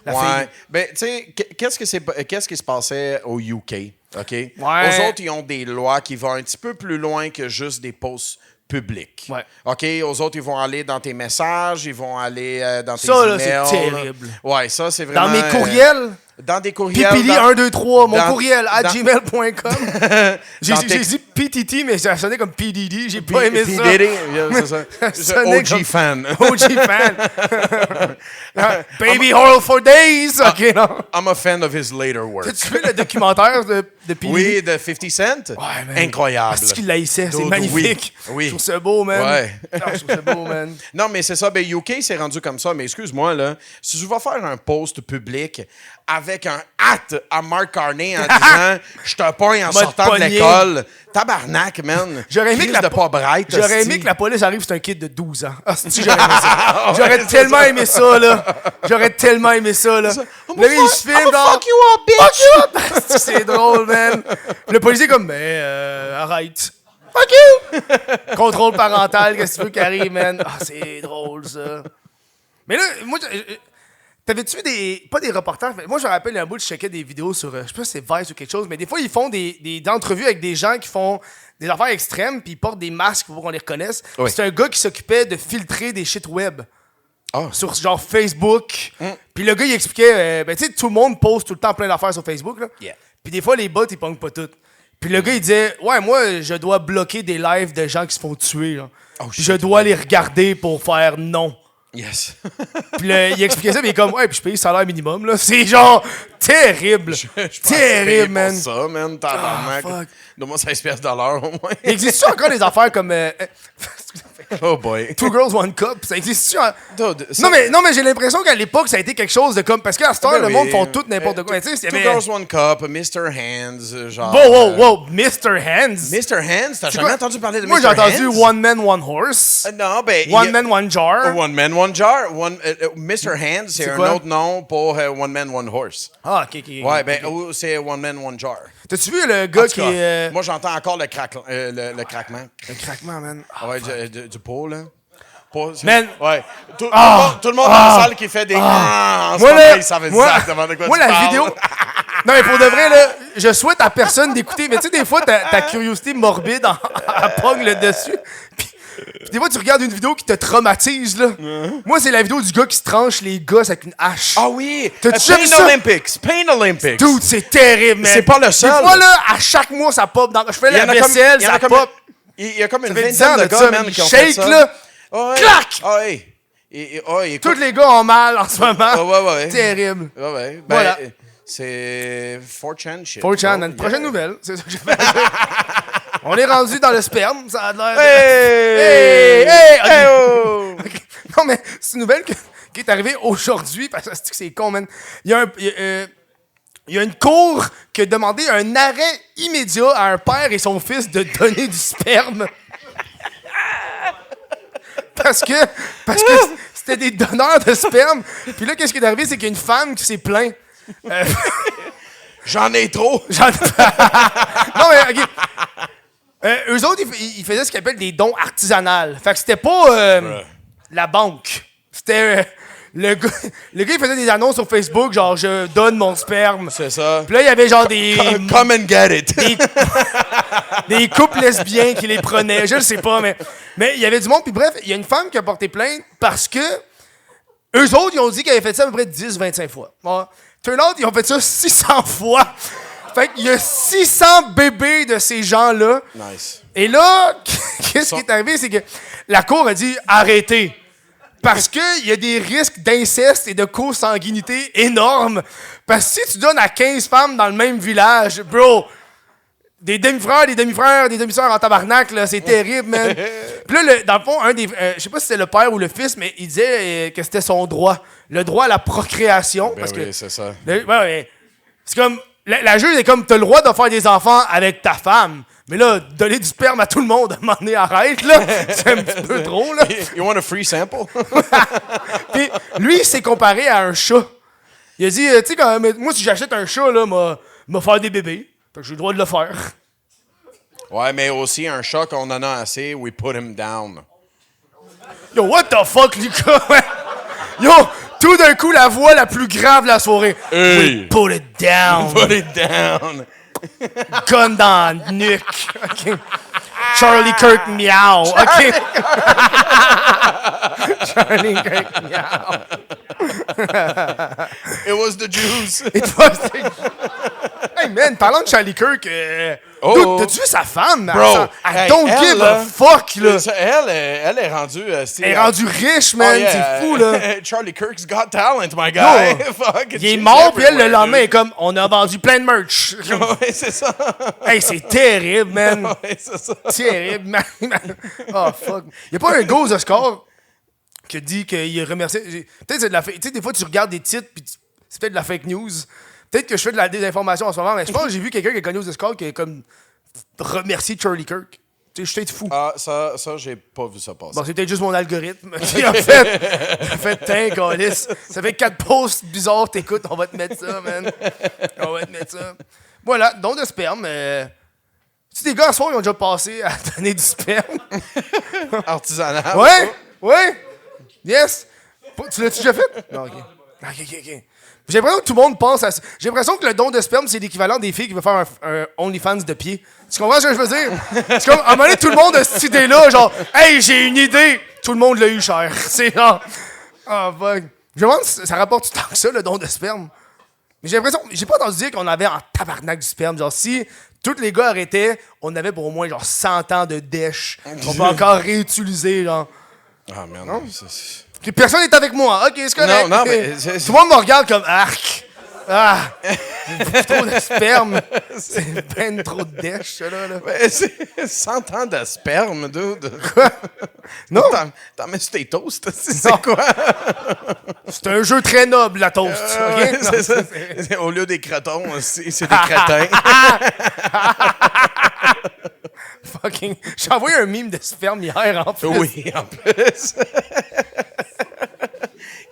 La Ouais. fille. Ben, tu sais, qu'est-ce qui se passait au UK, OK? Ouais. Eux autres, ils ont des lois qui vont un petit peu plus loin que juste des posts publics. Ouais. OK? Eux autres, ils vont aller dans tes messages, ils vont aller dans tes Ça, là, emails. c'est terrible. Ouais, ça, c'est vraiment... Dans mes courriels, dans des courriels... Pipili dans- 123, mon dans- courriel à dans- gmail.com. J'ai Dans j'ai tes- dit PTT, mais ça sonnait comme PDD. J'ai pas aimé P. ça. Diddy, yeah, c'est ça. Ça sonnait OG comme- fan. OG fan. Baby Horror for Days. OK, non. I'm a fan of his later work. As-tu vu le documentaire de PDD? Oui, de 50 Cent. Ouais, man. Incroyable. Parce qu'il l'haïssait, c'est Dude, magnifique. oui. Je trouve ça beau, man. Ouais. Non, je trouve ça beau, man. Non, mais c'est ça. Ben, UK, c'est rendu comme ça. Mais excuse-moi, là. Si je vais faire un post public, avec un hat à Mark Carney en disant « Je te pogne en Mode sortant de pogné. l'école. » Tabarnak, man. J'aurais aimé, Crise de pas bright, j'aurais aimé hostie. que la police arrive, c'est un kid de 12 ans. Ah, si, j'aurais aimé ça. J'aurais tellement aimé ça, là. J'aurais tellement aimé ça, là. Le gars, il se filme, genre... Fuck you up, bitch! Fuck you up! C'est drôle, man. Le policier est comme, mais arrête. Fuck you! Contrôle parental, qu'est-ce que tu veux qu'il arrive, man? Ah, c'est drôle, ça. Mais là, moi, t'avais-tu vu des... Pas des reportages, mais moi, je me rappelle un bout, je checkais des vidéos sur... je sais pas si c'est Vice ou quelque chose, mais des fois, ils font des entrevues avec des gens qui font des affaires extrêmes, puis ils portent des masques pour qu'on les reconnaisse. Oui. Puis c'est un gars qui s'occupait de filtrer des shit web. Ah. Sur genre Facebook. Puis le gars, il expliquait... ben, tu sais, tout le monde poste tout le temps plein d'affaires sur Facebook, là. Yeah. Puis des fois, les bots, ils pognent pas toutes. Puis le gars, il disait, ouais, moi, je dois bloquer des lives de gens qui se font tuer, là. Oh, Puis shit, je dois les regarder pour faire non. Yes. Puis là, il expliquait ça, mais il est comme, ouais, puis je paye le salaire minimum, là. C'est genre terrible. Je pense Terrible, payer man. pour ça, man. Tabarnak. Ah, fuck. Donne-moi 16 pièces de l'heure, au moins. Il existe-tu encore des affaires comme Oh boy. Two Girls, One Cup? Ça existe-tu? Dude, ça- Non, mais j'ai l'impression qu'à l'époque, ça a été quelque chose de comme. Parce qu'à ce temps, Ben le oui. monde font tout n'importe quoi. Mais tu sais, il Two y avait. Girls, One Cup, Mr. Hands, genre... Wow, Mr. Hands. Mr. Hands, t'as jamais quoi? entendu parler de Moi, Mr. j'ai entendu Hands? One Man, One Horse. Non, ben... One Man, One Jar. One Man, One Jar. Mr. Hands, c'est C'est un quoi? autre nom pour One Man, One Horse. Ah, ok. Ouais, ben, ou c'est One Man, One Jar. T'as-tu vu le En gars tout qui cas, est. moi, j'entends encore le craquement. Le craquement, man. Ah ouais, du pot, là. Pot, c'est- Man. Ouais. Tout le monde dans la salle qui fait des... en ce Moi, moment, là, ils savent moi, exactement de quoi moi tu la parles. vidéo. Non, mais pour de vrai, là, je souhaite à personne d'écouter. Mais tu sais, des fois, ta curiosité morbide elle pogne le dessus. Puis des fois, tu regardes une vidéo qui te traumatise, là. Moi, c'est la vidéo du gars qui se tranche les gosses avec une hache. Ah oui! T'as-tu déjà vu Pain ça? Olympics! Pain Olympics! Dude, c'est terrible, man. C'est pas le seul. Des fois, là, à chaque mois, ça pop. Je fais la vaisselle, ça pop. Il y a comme une fait 10 vingtaine ans de de gars, ça, man, man. qui ont fait Shake, ça. là. Ouais. Clac! Ah ouais. Écoute. Tous les gars ont mal en ce moment. Ouais. Terrible. Ouais. Ben, Voilà. C'est 4chan shit. 4chan, bro. une prochaine nouvelle. C'est ça que j'ai fait. On est rendu dans le sperme. Ça a l'air de... Hey! Ok. Hey, oh! Ok. Non, mais c'est une nouvelle qui est arrivée aujourd'hui, parce que c'est con, man. Il y a une cour qui a demandé un arrêt immédiat à un père et son fils de donner du sperme. Parce que c'était des donneurs de sperme. Puis là, qu'est-ce qui est arrivé, c'est qu'il y a une femme qui s'est plainte. J'en ai trop. Non, mais, OK. Eux autres, ils faisaient ce qu'ils appellent des dons artisanaux. Fait que c'était pas la banque. C'était... le gars, il faisait des annonces sur Facebook, genre, je donne mon sperme. C'est ça. Puis là, il y avait genre des... Come and get it. des couples lesbiens qui les prenaient. Je le sais pas, mais il y avait du monde. Puis bref, il y a une femme qui a porté plainte parce que eux autres, ils ont dit qu'ils avaient fait ça à peu près 10-25 fois. Bon, turn out, ils ont fait ça 600 fois. Fait qu'il y a 600 bébés de ces gens-là. Nice. Et là, qu'est-ce qui est arrivé, c'est que la cour a dit arrêtez. Parce qu'il y a des risques d'inceste et de consanguinité énormes. Parce que si tu donnes à 15 femmes dans le même village, bro, des demi-frères, des demi-frères, des demi-sœurs en tabarnak, là, c'est terrible, man. Puis là, dans le fond, je sais pas si c'était le père ou le fils, mais il disait que c'était son droit. Le droit à la procréation. Ben parce oui, que, c'est ça. ouais. C'est comme, la juge est comme, t'as le droit de faire des enfants avec ta femme. Mais là, donner du sperme à tout le monde, à un moment donné, arrête, là. C'est un petit peu trop, là. You want a free sample? Puis lui, il s'est comparé à un chat. Il a dit, tu sais, quand moi, si j'achète un chat, là, m'a faire des bébés. Fait que j'ai le droit de le faire. Ouais, mais aussi un chat qu'on en a assez, we put him down. Yo, what the fuck, Lucas? Yo, tout d'un coup, la voix la plus grave de la soirée. Hey. We put it down. Put it down. Gun dans la nuque. OK. Charlie Kirk miau. OK. Charlie Kirk miau. It was the Jews. Hey man, parlant de Charlie Kirk, Oh. dude, t'as-tu vu sa femme? Bro, Elle hey, don't elle, give là, a fuck, là. Elle est rendue... Elle est rendue riche, man. Oh, yeah. C'est fou, là. Charlie Kirk's got talent, my guy. Yo, Fuck, Il est she's mort, puis elle, le everywhere, lendemain, elle est dude. comme, on a vendu plein de merch. Ouais, c'est ça. Hey, c'est terrible, man. Ouais, c'est ça. Terrible, man. Oh, fuck. Il a pas un gars aux Oscars qui a dit qu'il remerciait... Peut-être c'est de la... Tu sais, des fois, tu regardes des titres, puis c'est peut-être de la fake news. Peut-être que je fais de la désinformation en ce moment, mais je pense que j'ai vu quelqu'un qui a connu aux Oscars qui a comme remercié Charlie Kirk. Tu sais, je suis peut-être fou. Ah, ça, j'ai pas vu ça passer. Bon, c'est peut-être juste mon algorithme qui a fait tiens, câlisse. Ça fait 4 posts bizarres, t'écoutes, on va te mettre ça, man. On va te mettre ça. Voilà, don de sperme. Tu sais, des gars, à ce soir, ils ont déjà passé à donner du sperme. Artisanal. Ouais, ouais. Yes. Tu l'as-tu déjà fait? Non, OK. OK. J'ai l'impression que tout le monde pense à ça. J'ai l'impression que le don de sperme, c'est l'équivalent des filles qui veulent faire un OnlyFans de pied. Tu comprends ce que je veux dire? C'est comme, à un moment donné, tout le monde a cette idée-là, genre, hey, j'ai une idée. Tout le monde l'a eu cher. C'est genre, oh, fuck. Je me demande si ça rapporte tant que ça, le don de sperme. Mais j'ai l'impression, j'ai pas entendu dire qu'on avait en tabarnak du sperme. Genre, si tous les gars arrêtaient, on avait pour au moins genre 100 ans de dèche qu'on peut encore réutiliser, genre. Ah, merde. Non? Puis personne n'est avec moi. OK, c'est correct. Non, mais... Tout le monde me regarde comme arc. Ah! Trop de sperme. C'est ben trop de dèche, ça, là. Mais c'est 100 ans de sperme, dude. Quoi? Non. T'en mets sur tes toasts, Non. c'est quoi? C'est un jeu très noble, la toast. OK? Non, c'est ça. Au lieu des cretons, c'est des crétins. Fucking. J'ai envoyé un mime de sperme hier, en plus. Oui, en plus.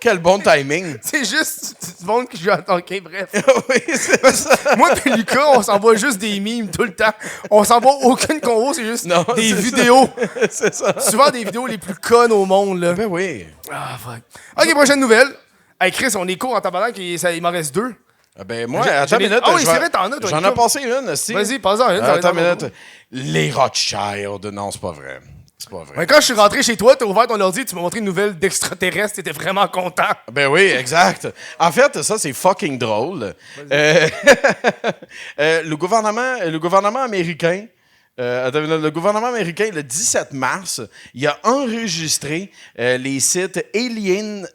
Quel bon timing. C'est juste du monde qui joue à OK, bref. Oui, c'est ça. Moi et Lucas, on s'envoie juste des mimes tout le temps. On s'envoie aucune convo, c'est juste Non, des c'est vidéos. C'est ça. Souvent des vidéos les plus connes au monde, là. Ben oui. Ah, fuck. OK, prochaine nouvelle. Hey, Chris, on est court en tabarnak et il m'en reste 2. Ah ben moi, J'en attends ai- une minute. Ah oui, c'est vrai, t'en as, toi, J'en ai Nico. passé une, aussi. Vas-y, passe-en une. Attends une minute. Les Rothschild. Non, c'est pas vrai. C'est pas vrai. Ouais, quand je suis rentré chez toi, t'as ouvert ton ordi, tu m'as montré une nouvelle d'extraterrestre, t'étais vraiment content. Ben oui, exact. En fait, ça, c'est fucking drôle. Le gouvernement américain, le gouvernement américain, le 17 mars, il a enregistré les sites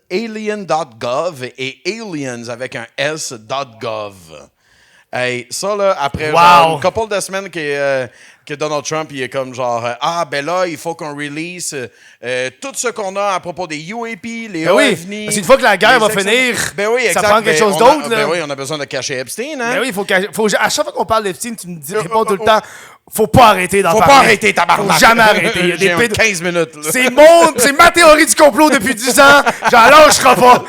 alien.gov et aliens avec un s.gov. Hey, ça, là, après genre, une couple de semaines que Donald Trump, il est comme genre, ben là, il faut qu'on release tout ce qu'on a à propos des UAP, les OVNI. Parce qu'une fois que la guerre va finir, ben oui, exact. ça prend quelque chose d'autre. Ben oui, on a besoin de cacher Epstein, hein? Ben oui, à chaque fois qu'on parle d'Epstein, tu me dis, réponds tout le temps, faut pas arrêter d'en parler. Faut pas arrêter, tabarnak. Faut jamais arrêter. Il y a des J'ai 15 minutes, là. C'est ma théorie du complot depuis 10 ans. J'en lâcherai pas.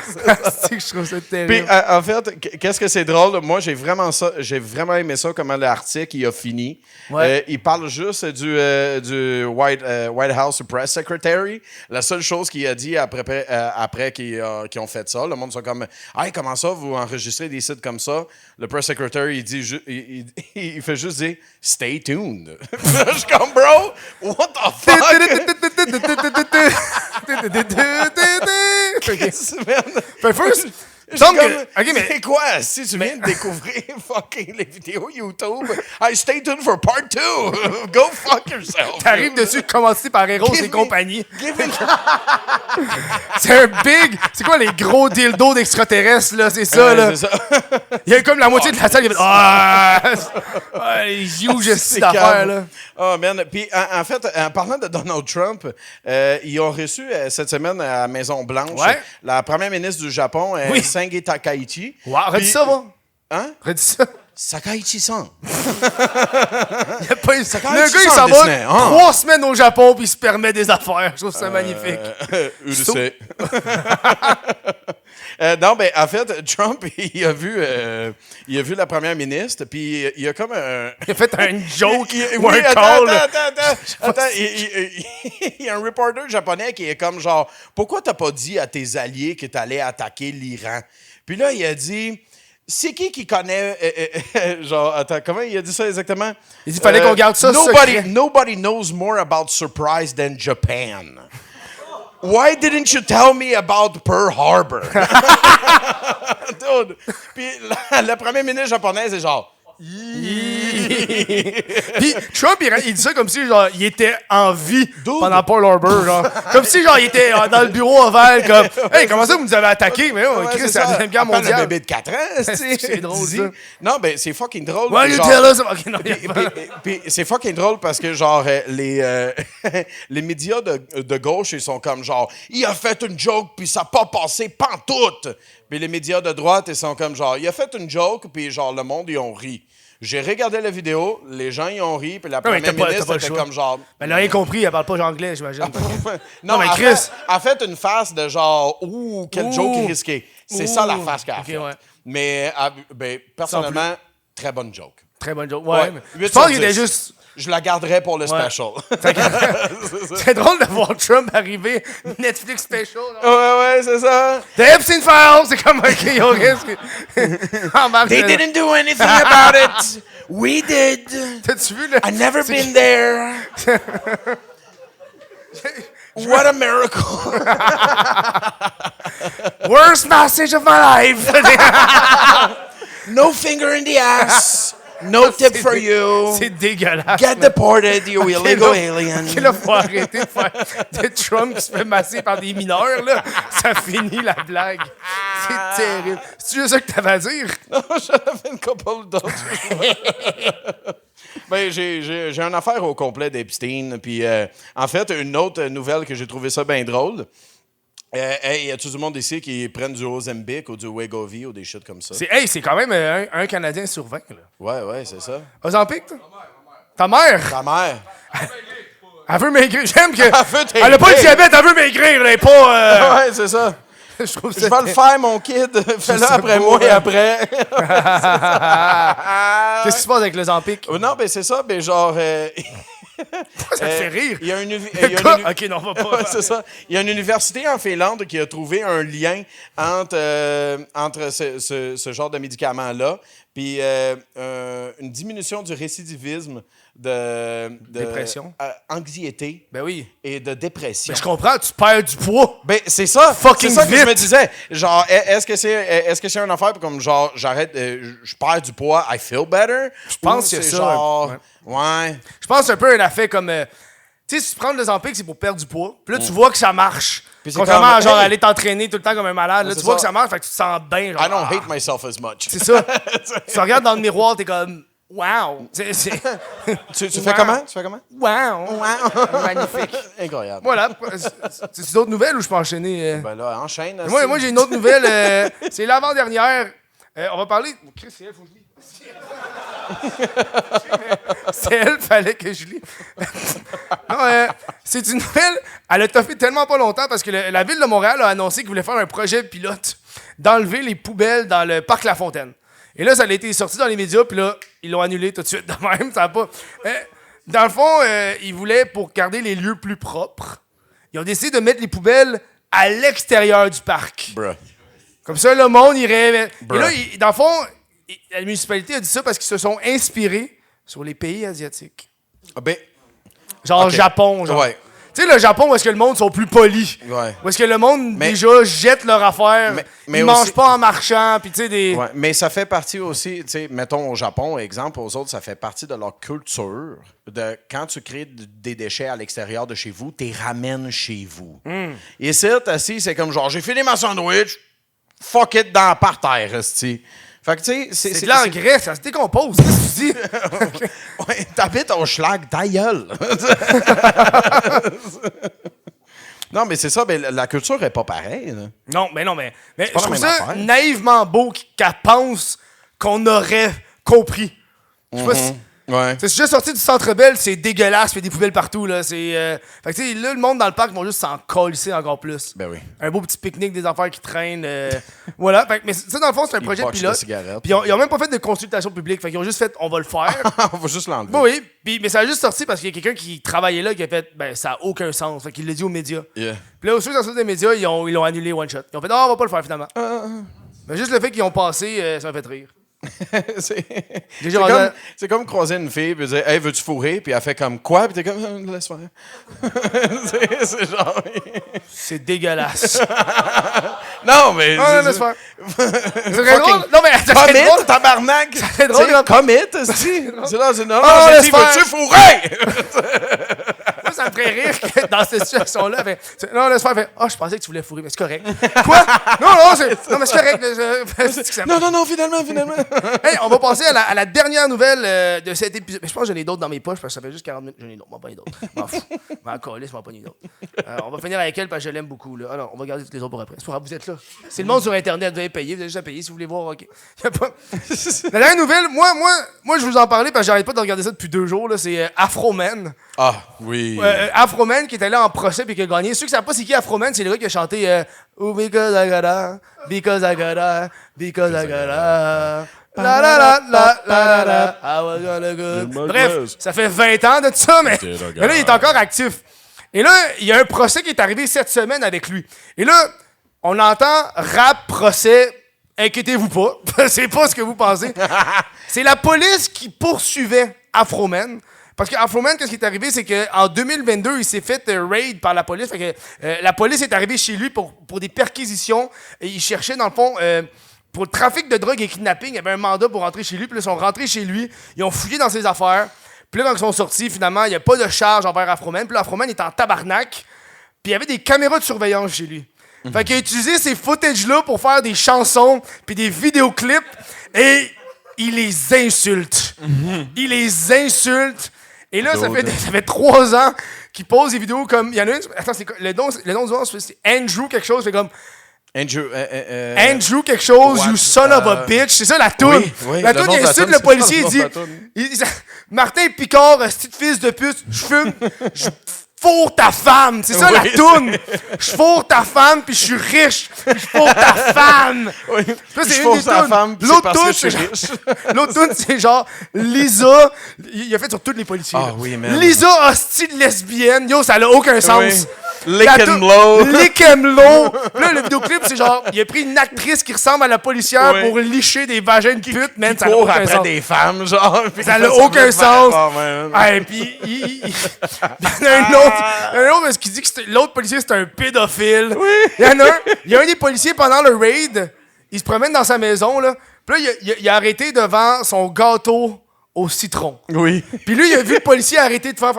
C'est que je trouve ça terrible. Puis, en fait, qu'est-ce que c'est drôle? Moi, j'ai vraiment aimé ça, comment l'article il a fini. Ouais. Il parle juste du White House Press Secretary. La seule chose qu'il a dit après qu'ils ont fait ça, le monde sont comme, hey, comment ça, vous enregistrez des sites comme ça? Le Press Secretary, il dit, il fait juste dire, stay tuned. Je suis comme, bro, what the fuck? First, C'est quoi? Si tu viens de découvrir fucking les vidéos YouTube, hey, stay tuned for part 2. Go fuck yourself. T'arrives dessus, commencé par Eros et compagnie. Give me C'est un big. C'est quoi les gros dildos d'extraterrestres, là? C'est ça, là. C'est ça. Il y a comme la moitié de la salle qui fait. Ah! Les huge cette affaire, là. Oh, man. Puis, en fait, en parlant de Donald Trump, ils ont reçu cette semaine à la Maison-Blanche la première ministre du Japon, Shinzo Takaichi. Wow, redis ça, va. Hein? Redis ça. Sakaichi-san. Il y a pas eu... Ça Le gars, il s'en va 3 semaines au Japon puis il se permet des affaires. Je trouve ça magnifique. Non, ben en fait, Trump, il a vu la première ministre, puis il a comme un... Il a fait un joke ou oui, un call. Attends, il y a un reporter japonais qui est comme genre, pourquoi t'as pas dit à tes alliés que t'allais attaquer l'Iran? Puis là, il a dit... C'est qui connaît... genre, attends, comment il a dit ça exactement? Il dit qu'il fallait qu'on garde ça secret. Nobody knows more about surprise than Japan. Why didn't you tell me about Pearl Harbor? Dude. Puis la première ministre japonaise est genre... Puis Trump, il dit ça comme si, genre, il était en vie pendant Pearl Harbor, genre. Comme si, genre, il était dans le bureau ovale, comme, hey, comment ça vous nous avez attaqué? Mais oh, Chris, c'est la Deuxième Guerre mondiale. Un bébé de 4 ans, c'est drôle, ça. Non, ben, c'est fucking drôle. Why you genre- tell us? Ok, non, Puis c'est fucking drôle parce que, genre, les médias de gauche, ils sont comme, genre, il a fait une joke, puis ça n'a pas passé pantoute. Puis les médias de droite, ils sont comme, genre, il a fait une joke, puis, genre, le monde, ils ont ri. J'ai regardé la vidéo, les gens, ils ont ri, puis la mais première t'as pas ministre le était choix. comme, genre... Elle a rien compris, elle parle pas anglais, j'imagine. Non, mais elle Chris- a fait une face de genre, ouh, quel joke risqué. C'est ça la face qu'elle a Ok, fait. ouais. Mais, ben, personnellement, très bonne joke. Très bonne joke. Ouais, mais je 8 pense sur qu'il était 10. juste... Je la garderai pour le special. C'est drôle de voir Trump arriver, Netflix special. ouais, c'est ça. The Epstein Files, c'est comme, OK, yo, qu'est-ce que... Embarque They dedans. didn't do anything about it. We did. T'as-tu vu, là? I've never been there. What a miracle. Worst message of my life! No finger in the ass. No tip for you. C'est dégueulasse. Get deported, you illegal là, alien. OK, là, faut arrêter de faire de Trump qui se fait masser par des mineurs, là. Ça finit la blague. C'est terrible. C'est juste ça que t'avais à dire? J'en avais une couple d'autres. Ben, j'ai une affaire au complet d'Epstein. Puis, en fait, une autre nouvelle que j'ai trouvé ça bien drôle. Hey, y a tout le monde ici qui prennent du Ozempic ou du Wegovy ou des shit comme ça? C'est quand même un Canadien sur 20, là. Ouais, c'est ça. Ozempic, toi? Ta mère? Ta mère. Elle veut maigrir. J'aime que. Elle veut Elle a pas de t'aider. diabète, elle veut maigrir, elle est pas. Ouais, c'est ça. Je trouve Je ça. vais le faire, mon kid. Fais-le sais après pas, moi et ouais. après. Qu'est-ce qui se passe avec le Zampic? Oh, non, ben c'est ça. Ben genre... Pourquoi ça te fait rire? Il y a une... Ok, non, on va pas. Ouais, c'est ça. Il y a une université en Finlande qui a trouvé un lien entre ce genre de médicament-là puis une diminution du récidivisme de Dépression. Anxiété Ben oui. et de dépression. Mais je comprends, tu perds du poids. Ben, c'est ça. Fucking c'est ça que je vite. me disais. Genre, est-ce que c'est une affaire comme genre, j'arrête, je perds du poids, I feel better? Je pense Ou que c'est ça, genre, ouais. Je pense que c'est un peu un effet comme. Tu sais, si tu prends le Zampic, c'est pour perdre du poids. Puis là, tu vois que ça marche. Puis c'est Contrairement comme, à genre hey! aller t'entraîner tout le temps comme un malade. Là, c'est tu vois ça. que ça marche, fait que tu te sens bien. Genre, I don't hate myself as much. C'est ça. Tu regardes dans le miroir, t'es comme. Wow! Tu fais comment? Tu fais comment? Wow! Magnifique. Incroyable. Voilà. C'est d'autres nouvelles ou je peux enchaîner? Ben là, enchaîne. Moi j'ai une autre nouvelle. C'est l'avant-dernière. On va parler. Oh, Chris, c'est elle, faut que je lis. C'est elle, fallait que je lis. Non, c'est une nouvelle. Elle a toffé tellement pas longtemps parce que la ville de Montréal a annoncé qu'ils voulaient faire un projet pilote d'enlever les poubelles dans le parc La Fontaine. Et là, ça a été sorti dans les médias, puis là, ils l'ont annulé tout de suite de même. Ça a pas. Dans le fond, ils voulaient, pour garder les lieux plus propres, ils ont décidé de mettre les poubelles à l'extérieur du parc. Bruh. Comme ça, le monde irait. Bruh. Et là, dans le fond, la municipalité a dit ça parce qu'ils se sont inspirés sur les pays asiatiques. Ah ben, Genre Ok. Japon, genre. Ouais. Tu sais, le Japon, où est-ce que le monde sont plus polis? Ouais. Où est-ce que le monde, Mais- déjà, jette leur affaire, mais ils mangent aussi- pas en marchant, puis tu sais, des... ouais. Mais ça fait partie aussi, tu sais, mettons au Japon, exemple, aux autres, ça fait partie de leur culture. De quand tu crées des déchets à l'extérieur de chez vous, tu les ramènes chez vous. Et c'est assis, c'est comme genre, j'ai fini ma sandwich, fuck it dans par terre, esti. Fait que tu sais, C'est de l'engrais, ça se décompose. Qu'est-ce que tu dis? Ouais, t'habites au schlag, ta gueule. Non, mais c'est ça, ben, la culture est pas pareille. Là. Non, mais je pas la trouve même ça affaire. naïvement beau qu'elle pense qu'on aurait compris. Je sais pas si... Ouais. C'est juste sorti du Centre Bell, c'est dégueulasse, il y a des poubelles partout, là. Fait que, tu sais, là, le monde dans le parc vont juste s'en colisser encore plus. Ben oui. Un beau petit pique-nique, des affaires qui traînent. Voilà. Fait que, mais ça, dans le fond, c'est un projet boxent pilote. de cigarettes. Puis ils ont même pas fait de consultation publique. Fait qu'ils ont juste fait, on va le faire. On va juste l'enlever. Oui, mais ça a juste sorti parce qu'il y a quelqu'un qui travaillait là qui a fait, ben, ça a aucun sens. Fait qu'il l'a dit aux médias. Yeah. Puis là, au suite des médias, ils l'ont annulé one shot. Ils ont fait, non, on va pas le faire finalement. Mais juste le fait qu'ils ont passé, ça m'a fait rire. c'est Déjà, c'est on comme, a- c'est comme croiser une fille et dire hey, veux-tu fourrer? Puis elle fait comme quoi? Puis t'es comme laisse faire. c'est genre. C'est dégueulasse. Non, mais... Non, laisse faire. C'est très drôle. Non, mais ça serait drôle. Commit, tabarnak! C'est drôle, là. Commit, c'est là, c'est non, Ah, j'ai laisse dit, faire. veux-tu fourrer? Moi, ça me ferait rire que dans cette situation-là, non, laisse faire. Ah, je pensais que tu voulais fourrer, mais c'est correct. Quoi? Non, mais c'est correct. Non, finalement. Hey, on va passer à la dernière nouvelle de cet épisode. Mais je pense que j'en ai d'autres dans mes poches parce que ça fait juste 40 minutes. J'en ai d'autres. M'en pas d'autres. M'en fous. M'en coller, m'en pas d'autres. On va finir avec elle parce que je l'aime beaucoup. Là. Alors, on va garder toutes les autres pour après. C'est pas grave, vous êtes là. C'est le monde sur Internet. Vous avez payé. Vous avez juste à payer si vous voulez voir. OK. Y a pas... La dernière nouvelle, moi, je vous en parlais parce que j'arrête pas de regarder ça depuis 2 jours. Là, c'est Afroman. Ah, oui. Afroman qui est allé en procès et qui a gagné. Ceux qui savent pas c'est qui Afroman, c'est le gars qui a chanté Oh, because I gotta, because I gotta, because I gotta. La la la la la la, I was gonna go. Bref, ça fait 20 ans de ça, mais là, il est encore actif. Et là, il y a un procès qui est arrivé cette semaine avec lui. Et là, on entend rap, procès, inquiétez-vous pas, c'est pas ce que vous pensez. C'est la police qui poursuivait Afroman. Parce que Afroman, qu'est-ce qui est arrivé, c'est qu'en 2022, il s'est fait raid par la police. Fait que la police est arrivée chez lui pour des perquisitions. Et il cherchait, dans le fond, pour le trafic de drogue et kidnapping, il y avait un mandat pour rentrer chez lui. Puis là, ils sont rentrés chez lui, ils ont fouillé dans ses affaires. Puis là, quand ils sont sortis, finalement, il n'y a pas de charge envers Afroman. Puis là, Afroman est en tabarnak. Puis il y avait des caméras de surveillance chez lui. Fait qu'il a utilisé ces footages-là pour faire des chansons puis des vidéoclips. Et il les insulte. Il les insulte. Et là, ça fait 3 ans qu'il pose des vidéos comme... Il y en a une... Attends, c'est le nom du nom, c'est Andrew quelque chose. C'est comme... Andrew quelque chose, you son of a bitch. C'est ça la toune. Oui, la toune, il insulte le policier. Il dit... Martin Picard, petit fils de pute, je fume... Je fourre ta femme. C'est ça la toune. Je fourre ta femme, puis je suis riche. Je fourre ta femme. Oui. Ça, je fourre ta femme, puis c'est parce que je suis riche. L'autre toune, c'est genre Lisa. Il a fait sur tous les policiers. Ah oui, man. Lisa, hostie de lesbienne. Yo, ça n'a aucun sens. Oui. Lick and low. Lick and low. Là, le vidéoclip, c'est genre, il a pris une actrice qui ressemble à la policière pour licher des vagins de pute, man. Ça n'a aucun après sens. des femmes, genre. Ça n'a aucun sens. Et puis, il y en a un autre parce qu'il dit que l'autre policier, c'est un pédophile. Oui. Il y a un des policiers pendant le raid, il se promène dans sa maison, là. Puis là, il a arrêté devant son gâteau au citron. Oui. Puis lui, il a vu le policier arrêter de faire...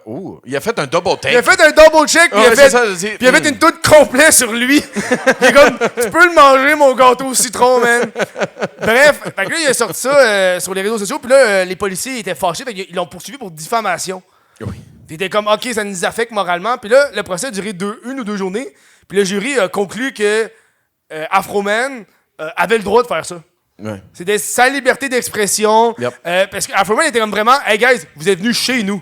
Ouh, il a fait un double take. Il a fait un double check, puis il a fait une toute complète sur lui. Il est comme, tu peux le manger, mon gâteau au citron, man. Bref, fait que là, il a sorti ça sur les réseaux sociaux, puis là, les policiers étaient fâchés, fait qu'ils l'ont poursuivi pour diffamation. Oui. Puis il était comme, OK, ça nous affecte moralement. Puis là, le procès a duré 1 ou 2 journées, puis le jury a conclu que Afroman avait le droit de faire ça. Ouais. C'était sa liberté d'expression. Yep. Parce qu'Afroman était comme vraiment, hey guys, vous êtes venus chez nous.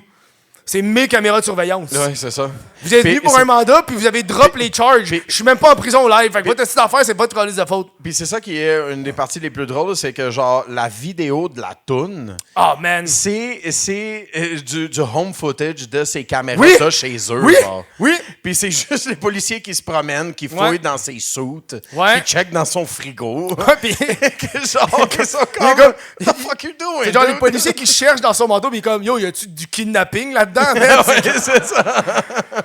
C'est mes caméras de surveillance. Oui, c'est ça. Vous êtes venus pour un mandat, puis vous avez drop les charges. Je suis même pas en prison live. Fait que votre affaire, c'est pas de coller de faute. Puis c'est ça qui est une des parties les plus drôles, c'est que genre la vidéo de la toune, Oh man. c'est du home footage de ces caméras-là chez eux. Oui. Genre. Oui. Puis c'est juste les policiers qui se promènent, qui fouillent dans ses suits, Ouais. qui checkent dans son frigo. Ouais, puis- genre, qui sont comme, comme- what the fuck you doing? C'est genre les dude? policiers qui cherchent dans son manteau, puis comme, yo, y a-tu du kidnapping là-dedans, man? Ouais, c'est ça.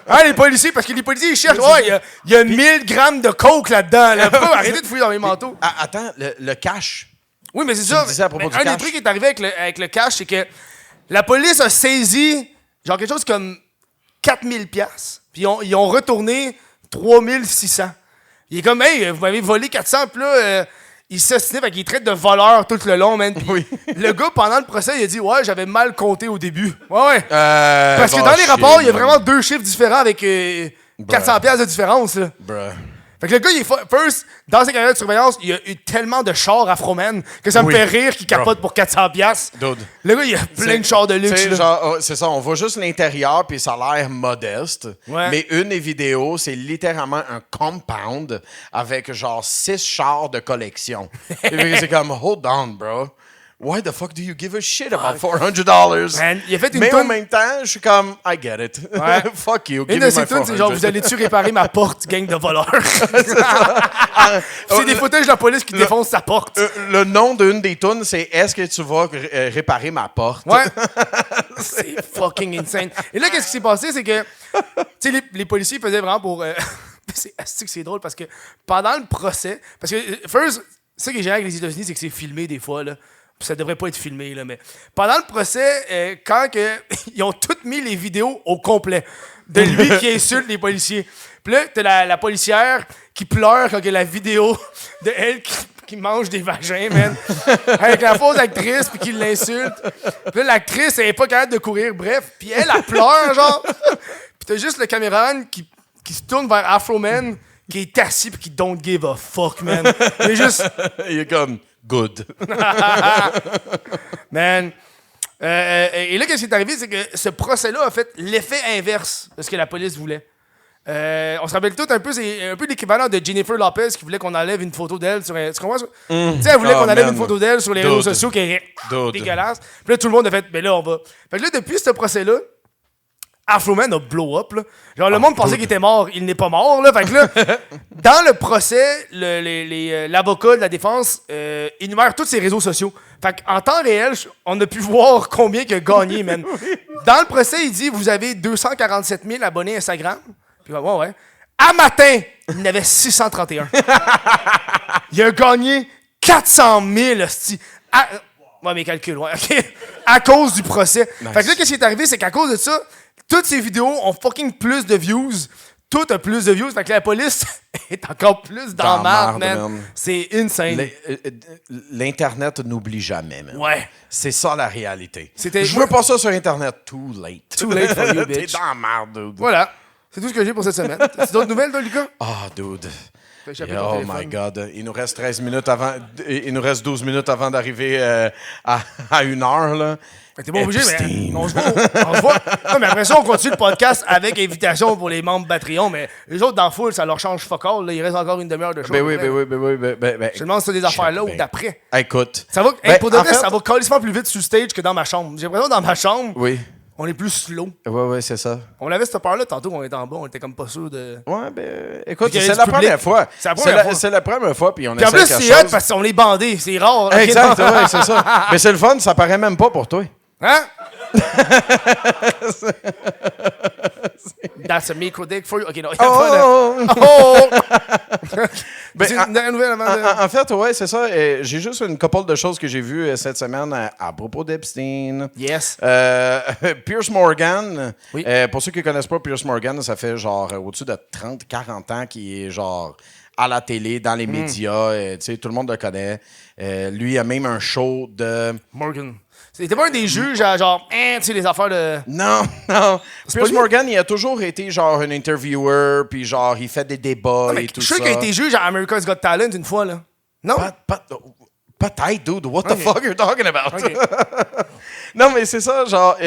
Hein, les policiers, parce que les policiers, ils cherchent, ouais, y a 1000 grammes de coke là-dedans. Là. Pourquoi arrêtez de fouiller dans mes manteaux? Ah, attends, le cash. Oui, mais c'est ça. disais à propos Mais du un cash. des trucs qui est arrivé avec le cash, c'est que la police a saisi, genre quelque chose comme 4000 piastres, puis ils ont retourné 3600. Il est comme, hey, vous m'avez volé 400, puis là, il s'ostinait, fait qu'il traite de voleur tout le long, man. Puis Oui. le gars, pendant le procès, il a dit, ouais, j'avais mal compté au début. Ouais. Parce Parce que dans les rapports, il y a vraiment 2 chiffres différents avec 400 piastres de différence, là. Bruh. Fait que le gars, il est first, dans ses caméras de surveillance, il y a eu tellement de chars Afroman que ça me fait rire qu'il capote pour 400 piastres. Dude. Le gars, il a plein de chars de luxe. Tu sais, là. genre, c'est ça, on voit juste l'intérieur, puis ça a l'air modeste. Ouais. Mais une des vidéos, c'est littéralement un compound avec genre 6 chars de collection. Et puis c'est comme, hold on, bro. Why the fuck do you give a shit about $400? Man, il a fait une Mais en toune- même temps, je suis comme, I get it. Ouais. Fuck you, Une give de me ses my tunes, c'est genre, 400. vous allez-tu réparer ma porte, gang de voleurs? C'est des footages de la police qui défoncent sa porte. Le nom d'une des tunes, c'est Est-ce que tu vas réparer ma porte? Ouais. C'est fucking insane. Et là, qu'est-ce qui s'est passé, c'est que, tu sais, les policiers faisaient vraiment pour... c'est drôle parce que pendant le procès, parce que, first, ce qui est génial avec les États-Unis, c'est que c'est filmé des fois, là. Ça devrait pas être filmé, là, mais pendant le procès, quand ils ont tous mis les vidéos au complet de lui qui insulte les policiers. Puis là, t'as la policière qui pleure quand il y a la vidéo de elle qui mange des vagins, man. Avec la fausse actrice, puis qui l'insulte. Puis là, l'actrice, elle est pas capable de courir, bref. Puis elle pleure, genre. Puis t'as juste le caméraman qui se tourne vers Afro Man, qui est assis, puis qui don't give a fuck, man. Il est juste... Il est comme... Good. Man. Et là, qu'est-ce qui est arrivé, c'est que ce procès-là a fait l'effet inverse de ce que la police voulait. On se rappelle tout un peu, c'est un peu l'équivalent de Jennifer Lopez qui voulait qu'on enlève une photo d'elle sur... Tu comprends ça? Tu sais, elle voulait qu'on enlève une photo d'elle sur les réseaux sociaux qui est dégueulasse. Puis là, tout le monde a fait, mais là, on va... Fait que là, depuis ce procès-là, Afro Man a blow up, là. Genre, le monde pensait qu'il était mort. Il n'est pas mort, là. Fait que là, dans le procès, l'avocat de la défense énumère tous ses réseaux sociaux. Fait qu'en temps réel, on a pu voir combien il a gagné, man. Dans le procès, il dit, vous avez 247 000 abonnés Instagram. Puis ouais. À matin, il en avait 631. Il a gagné 400 000, hostie. Ouais, mes calculs, ouais. OK. À cause du procès. Nice. Fait que là, qu'est-ce qui est arrivé, c'est qu'à cause de ça, toutes ces vidéos ont fucking plus de views. Tout a plus de views. Fait que la police est encore plus dans marde, man. C'est insane. L'Internet n'oublie jamais, man. Ouais. C'est ça, la réalité. Je veux pas ça sur Internet. Too late. Too late for you, bitch. T'es dans la marde, dude. Voilà. C'est tout ce que j'ai pour cette semaine. C'est d'autres nouvelles, toi, Lucas? Ah, dude. Oh my God. Il nous reste 13 minutes avant... Il nous reste 12 minutes avant d'arriver à 1 heure, là. T'es pas obligé, mais on se voit. Non, mais après ça, on continue le podcast avec invitation pour les membres Patreon, mais les autres dans la foule, ça leur change fuck all. Là, il reste encore une demi-heure de show. Ben oui. Je te demande si t'as des affaires là ou d'après. Écoute. Ça va, pour de vrai, ça va calissement plus vite sur stage que dans ma chambre. J'ai l'impression que dans ma chambre, on est plus slow. Ouais, c'est ça. On avait cette peur-là tantôt qu'on était en bas, on était comme pas sûr de... Ouais, écoute, c'est la première fois. C'est la première fois, puis on essaie quelque chose. Puis en plus, c'est hot parce qu'on est bandé, c'est rare. Exact, ouais, c'est ça. Mais c'est le fun, ça paraît même pas pour toi. Hein? That's a micro dick for you. OK, non, il y a pas de... une nouvelle avant de... En fait, ouais, c'est ça. J'ai juste une couple de choses que j'ai vues cette semaine à propos d'Epstein. Yes. Piers Morgan. Oui. Pour ceux qui ne connaissent pas Piers Morgan, ça fait genre au-dessus de 30-40 ans qu'il est genre à la télé, dans les médias. Tu sais, tout le monde le connaît. Lui a même un show de... Morgan. C'était pas un des juges à genre, tu sais, les affaires de... Non. Piers Morgan, il a toujours été genre un interviewer, puis genre, il fait des débats et tout ça. Je suis sûr qu'il a été juge à America's Got Talent une fois, là. Non? Peut-être, dude. What the fuck you're talking about? Okay. Non, mais c'est ça, genre...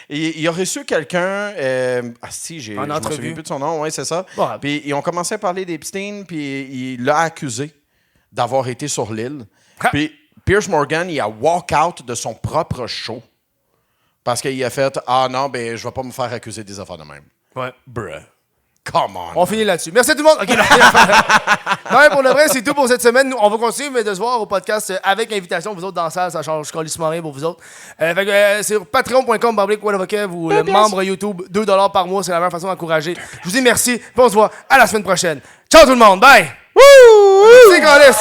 il a reçu quelqu'un... je me souviens plus de son nom. Oui, c'est ça. Bon, puis ils ont commencé à parler d'Epstein, puis il l'a accusé d'avoir été sur l'île. Puis... Piers Morgan, il a walk out de son propre show parce qu'il a fait « Ah non, je vais pas me faire accuser des affaires de même. » Ouais. Bruh. Come on. On finit là-dessus. Merci à tout le monde. OK, non, mais pour le vrai, c'est tout pour cette semaine. Nous, on va continuer mais de se voir au podcast avec invitation. Vous autres dans la salle, ça change calissement rien pour vous autres. C'est sur patreon.com/whatavocat ou le membre YouTube, $2 par mois. C'est la meilleure façon d'encourager. Je vous dis merci. Puis on se voit à la semaine prochaine. Ciao tout le monde. Bye. C'est Carlis.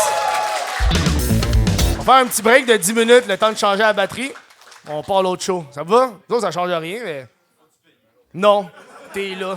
On va faire un petit break de 10 minutes, le temps de changer la batterie. On part l'autre show. Ça va? Nous autres, ça change rien, mais... Non. T'es là.